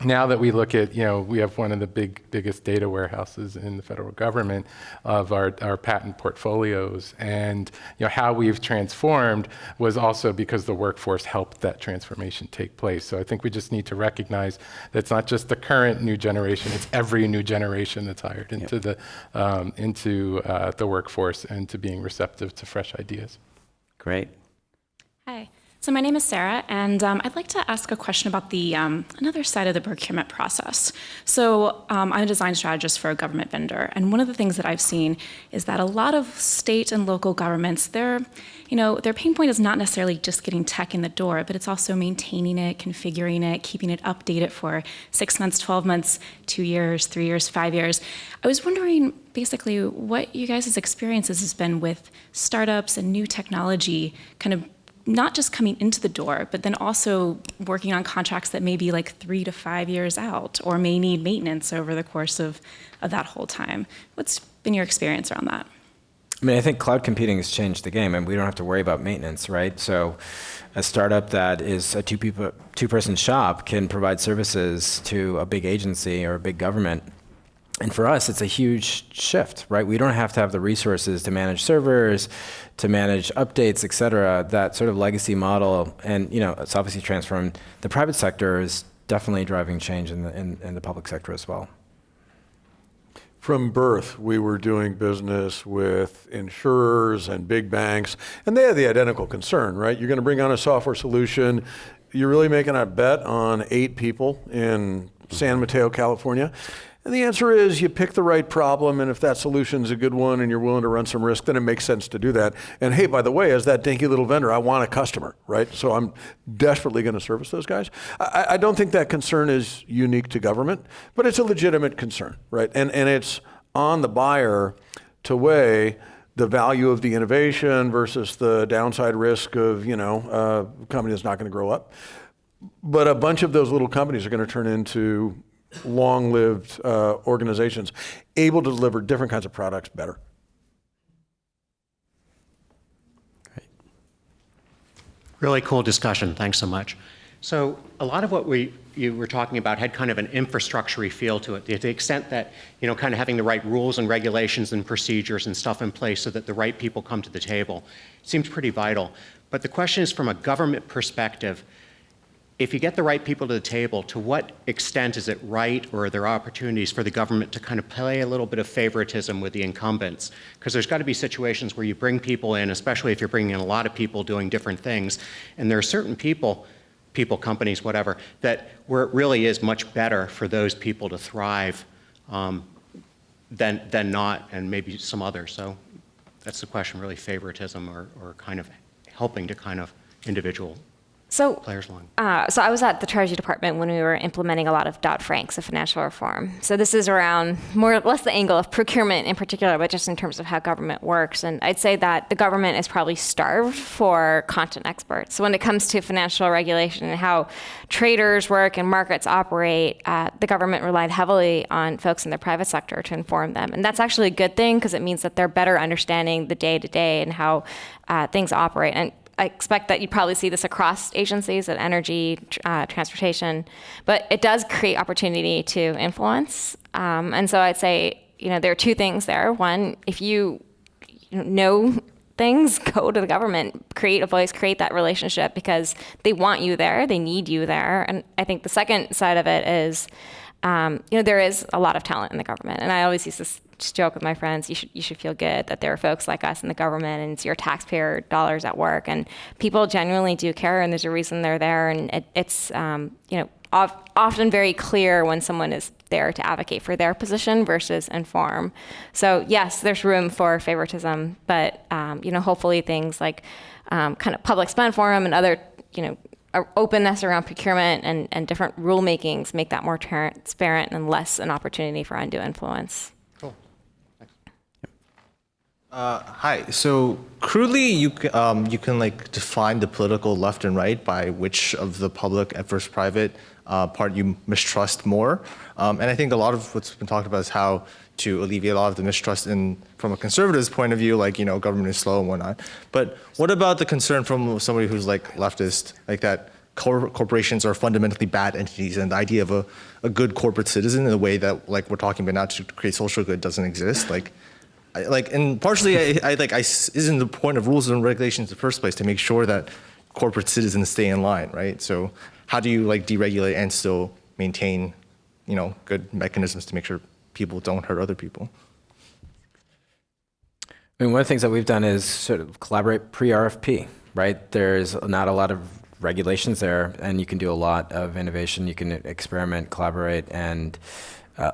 Now that we look at, we have one of the biggest data warehouses in the federal government of our patent portfolios, and how we've transformed was also because the workforce helped that transformation take place. So I think we just need to recognize that it's not just the current new generation; it's every new generation that's hired into the workforce and to being receptive to fresh ideas. Great. Hi. So my name is Sarah, and I'd like to ask a question about the another side of the procurement process. So I'm a design strategist for a government vendor, and one of the things that I've seen is that a lot of state and local governments, their pain point is not necessarily just getting tech in the door, but it's also maintaining it, configuring it, keeping it updated for 6 months, 12 months, 2 years, 3 years, 5 years. I was wondering basically what you guys' experiences has been with startups and new technology, kind of not just coming into the door, but then also working on contracts that may be like 3 to 5 years out, or may need maintenance over the course of that whole time. What's been your experience around that? I mean, I think cloud computing has changed the game, and we don't have to worry about maintenance, right? So a startup that is a two-person shop can provide services to a big agency or a big government. And for us, it's a huge shift, right? We don't have to have the resources to manage servers, to manage updates, et cetera. That sort of legacy model, and it's obviously transformed. The private sector is definitely driving change in the public sector as well. From birth, we were doing business with insurers and big banks, and they had the identical concern, right? You're going to bring on a software solution. You're really making a bet on 8 people in San Mateo, California. And the answer is you pick the right problem, and if that solution's a good one and you're willing to run some risk, then it makes sense to do that. And hey, by the way, as that dinky little vendor, I want a customer, right? So I'm desperately going to service those guys. I don't think that concern is unique to government, but it's a legitimate concern, right? And it's on the buyer to weigh the value of the innovation versus the downside risk of, a company that's not going to grow up. But a bunch of those little companies are going to turn into long-lived organizations able to deliver different kinds of products better. Great. Really cool discussion. Thanks so much. So a lot of what you were talking about had kind of an infrastructure-y feel to it, to the extent that, kind of having the right rules and regulations and procedures and stuff in place so that the right people come to the table seems pretty vital. But the question is, from a government perspective, if you get the right people to the table, to what extent is it right, or are there opportunities for the government to kind of play a little bit of favoritism with the incumbents? Because there's got to be situations where you bring people in, especially if you're bringing in a lot of people doing different things, and there are certain people, companies, whatever, that where it really is much better for those people to thrive than not, and maybe some others. So that's the question, really, favoritism or kind of helping to kind of individual players along. So I was at the Treasury Department when we were implementing a lot of Dodd-Frank, so financial reform. So this is around more or less the angle of procurement in particular, but just in terms of how government works. And I'd say that the government is probably starved for content experts. So when it comes to financial regulation and how traders work and markets operate, the government relied heavily on folks in the private sector to inform them. And that's actually a good thing because it means that they're better understanding the day-to-day and how things operate. And I expect that you probably see this across agencies at energy, transportation, but it does create opportunity to influence. And so I'd say, there are 2 things there. One, if you know things, go to the government, create a voice, create that relationship because they want you there, they need you there. And I think the second side of it is, there is a lot of talent in the government. And I always used to just joke with my friends, you should feel good that there are folks like us in the government and it's your taxpayer dollars at work. And people genuinely do care and there's a reason they're there. And it's often very clear when someone is there to advocate for their position versus inform. So yes, there's room for favoritism, but hopefully things like kind of public spend forum and other, openness around procurement and different rulemakings make that more transparent and less an opportunity for undue influence. Hi. So crudely, you can like define the political left and right by which of the public versus private part you mistrust more. And I think a lot of what's been talked about is how to alleviate a lot of the mistrust from a conservative's point of view, like, government is slow and whatnot. But what about the concern from somebody who's like leftist, like that corporations are fundamentally bad entities, and the idea of a good corporate citizen in a way that, like, we're talking about now to create social good doesn't exist? And partially, isn't the point of rules and regulations in the first place to make sure that corporate citizens stay in line, right? So how do you deregulate and still maintain, good mechanisms to make sure people don't hurt other people? I mean, one of the things that we've done is sort of collaborate pre-RFP, right? There's not a lot of regulations there, and you can do a lot of innovation. You can experiment, collaborate, and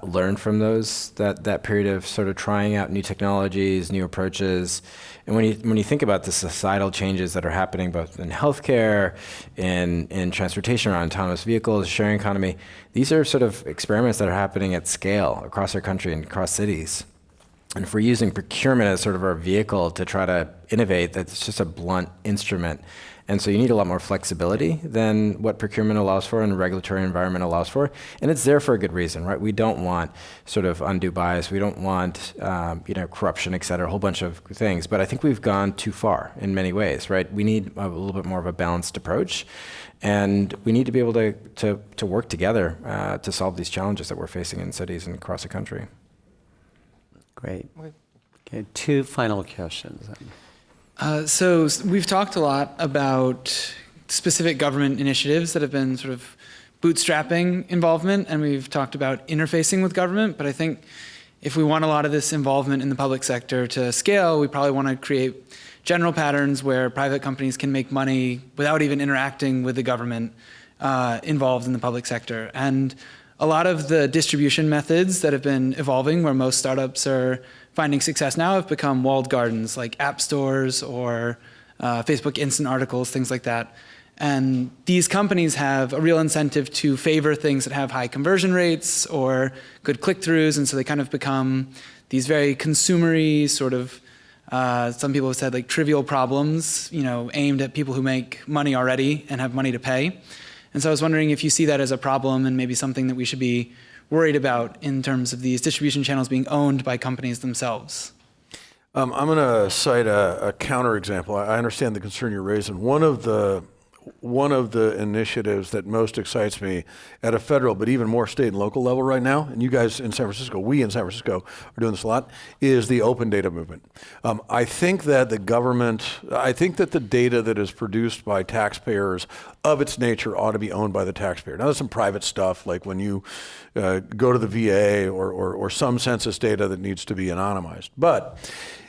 learn from that period of sort of trying out new technologies, new approaches. And when you think about the societal changes that are happening both in healthcare, in transportation around autonomous vehicles, sharing economy, these are sort of experiments that are happening at scale across our country and across cities. And if we're using procurement as sort of our vehicle to try to innovate, that's just a blunt instrument. And so you need a lot more flexibility than what procurement allows for and the regulatory environment allows for. And it's there for a good reason, right? We don't want sort of undue bias. We don't want, corruption, et cetera, a whole bunch of things. But I think we've gone too far in many ways, right? We need a little bit more of a balanced approach. And we need to be able to work together to solve these challenges that we're facing in cities and across the country. Great. Okay, 2 final questions. So we've talked a lot about specific government initiatives that have been sort of bootstrapping involvement, and we've talked about interfacing with government, but I think if we want a lot of this involvement in the public sector to scale, we probably want to create general patterns where private companies can make money without even interacting with the government involved in the public sector. And a lot of the distribution methods that have been evolving, where most startups are finding success now, have become walled gardens, like app stores or Facebook Instant Articles, things like that. And these companies have a real incentive to favor things that have high conversion rates or good click-throughs, and so they kind of become these very consumery sort of, some people have said like trivial problems, aimed at people who make money already and have money to pay. And so I was wondering if you see that as a problem and maybe something that we should be worried about in terms of these distribution channels being owned by companies themselves. I'm going to cite a counterexample. I understand the concern you're raising. One of the initiatives that most excites me at a federal, but even more state and local level right now, and you guys in San Francisco, we in San Francisco are doing this a lot, is the open data movement. I think that the data that is produced by taxpayers of its nature ought to be owned by the taxpayer. Now there's some private stuff, like when you go to the VA or some census data that needs to be anonymized. But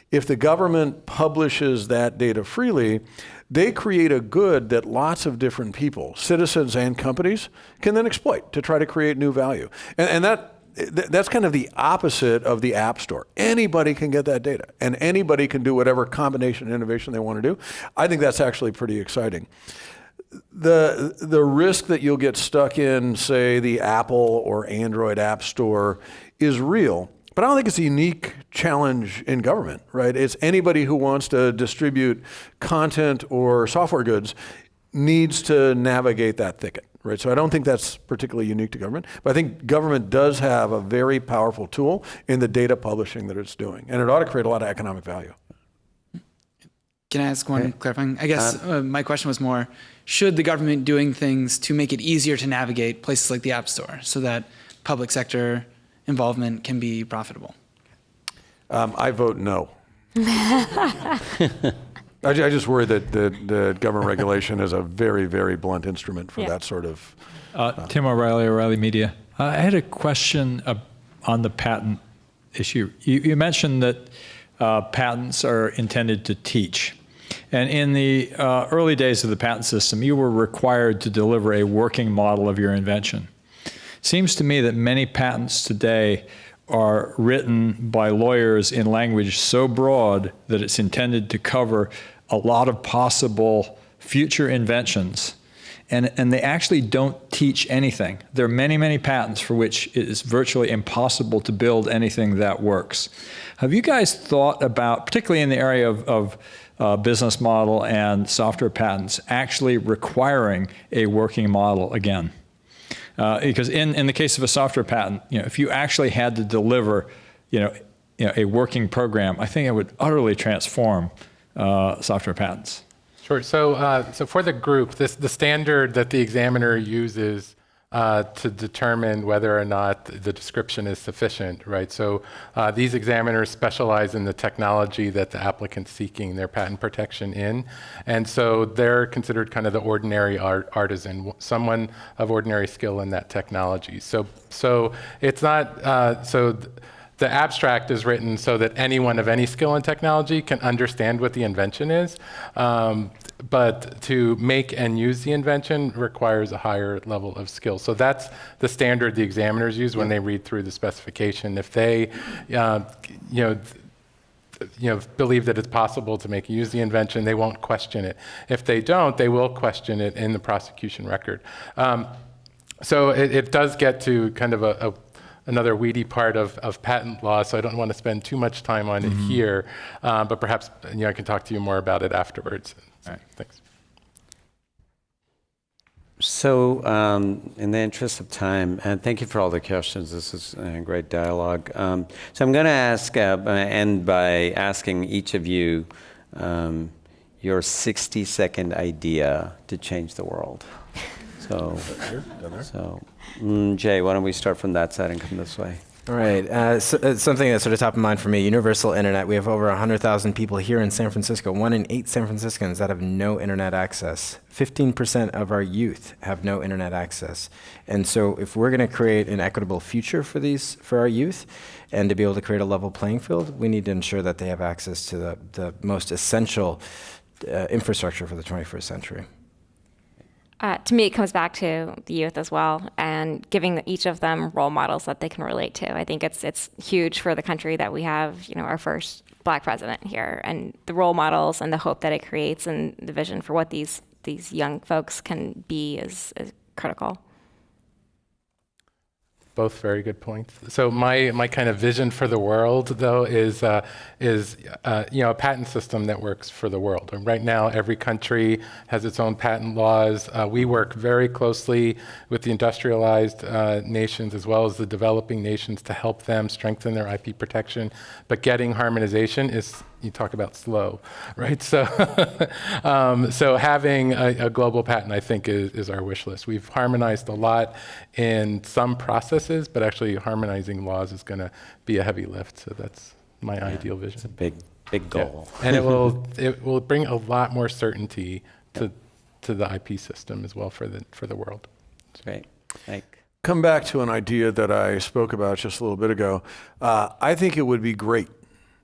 if the government publishes that data freely, they create a good that lots of different people, citizens and companies, can then exploit to try to create new value. And that's kind of the opposite of the App Store. Anybody can get that data, and anybody can do whatever combination of innovation they want to do. I think that's actually pretty exciting. The risk that you'll get stuck in, say, the Apple or Android App Store is real. But I don't think it's a unique challenge in government, right? It's anybody who wants to distribute content or software goods needs to navigate that thicket, right? So I don't think that's particularly unique to government, but I think government does have a very powerful tool in the data publishing that it's doing, and it ought to create a lot of economic value. Can I ask one clarifying? I guess my question was more, should the government doing things to make it easier to navigate places like the App Store so that public sector involvement can be profitable? I vote no. I just worry that the government regulation is a very, very blunt instrument for that sort of... Tim O'Reilly, O'Reilly Media. I had a question on the patent issue. You mentioned that patents are intended to teach. And in the early days of the patent system, you were required to deliver a working model of your invention. Seems to me that many patents today are written by lawyers in language so broad that it's intended to cover a lot of possible future inventions. And they actually don't teach anything. There are many, many patents for which it is virtually impossible to build anything that works. Have you guys thought about, particularly in the area of business model and software patents, actually requiring a working model again? Because in the case of a software patent, if you actually had to deliver, a working program, I think it would utterly transform software patents. Sure. So for the group, the standard that the examiner uses to determine whether or not the description is sufficient, right? So these examiners specialize in the technology that the applicant's seeking their patent protection in. And so they're considered kind of the ordinary artisan, someone of ordinary skill in that technology. So it's not, the abstract is written so that anyone of any skill in technology can understand what the invention is. But to make and use the invention requires a higher level of skill. So that's the standard the examiners use when they read through the specification. If they, believe that it's possible to make and use the invention, they won't question it. If they don't, they will question it in the prosecution record. So it does get to kind of another weedy part of patent law, so I don't want to spend too much time on it here, but perhaps I can talk to you more about it afterwards. All right, thanks. So in the interest of time, and thank you for all the questions, this is a great dialogue. So I'm going to end by asking each of you your 60-second idea to change the world. So Jay, why don't we start from that side and come this way? All right. Something that's sort of top of mind for me, universal internet. We have over 100,000 people here in San Francisco. 1 in 8 San Franciscans that have no internet access. 15% of our youth have no internet access. And so if we're going to create an equitable future for our youth and to be able to create a level playing field, we need to ensure that they have access to the most essential infrastructure for the 21st century. To me, it comes back to the youth as well, and giving each of them role models that they can relate to. I think it's huge for the country that we have, our first Black president here, and the role models and the hope that it creates, and the vision for what these young folks can be is critical. Both very good points. So my kind of vision for the world, though, is a patent system that works for the world. And right now, every country has its own patent laws. We work very closely with the industrialized nations as well as the developing nations to help them strengthen their IP protection. But getting harmonization is, you talk about slow, right? So, so having a global patent, I think, is our wish list. We've harmonized a lot in some processes, but actually harmonizing laws is going to be a heavy lift. So that's my ideal vision. It's a big goal. Yeah. And it will bring a lot more certainty to the IP system as well for the world. Great. Come back to an idea that I spoke about just a little bit ago. I think it would be great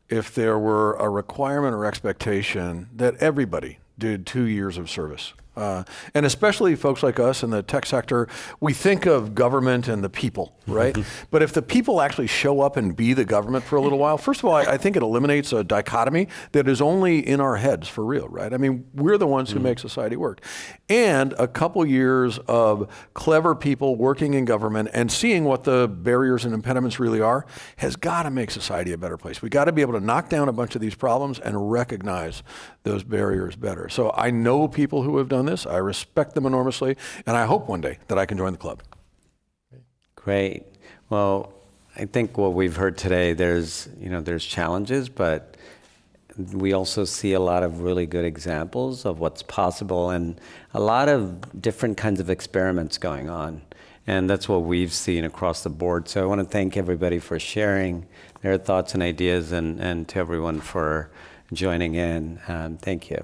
if there were a requirement or expectation that everybody did 2 years of service. And especially folks like us in the tech sector, we think of government and the people, right? But if the people actually show up and be the government for a little while, first of all, I think it eliminates a dichotomy that is only in our heads for real, right? I mean, we're the ones who make society work. And a couple years of clever people working in government and seeing what the barriers and impediments really are has got to make society a better place. We got to be able to knock down a bunch of these problems and recognize those barriers better. So I know people who have done this. I respect them enormously, and I hope one day that I can join the club. Great. Well, I think what we've heard today, there's challenges, but we also see a lot of really good examples of what's possible and a lot of different kinds of experiments going on. And that's what we've seen across the board. So I want to thank everybody for sharing their thoughts and ideas, and to everyone for joining in. Thank you.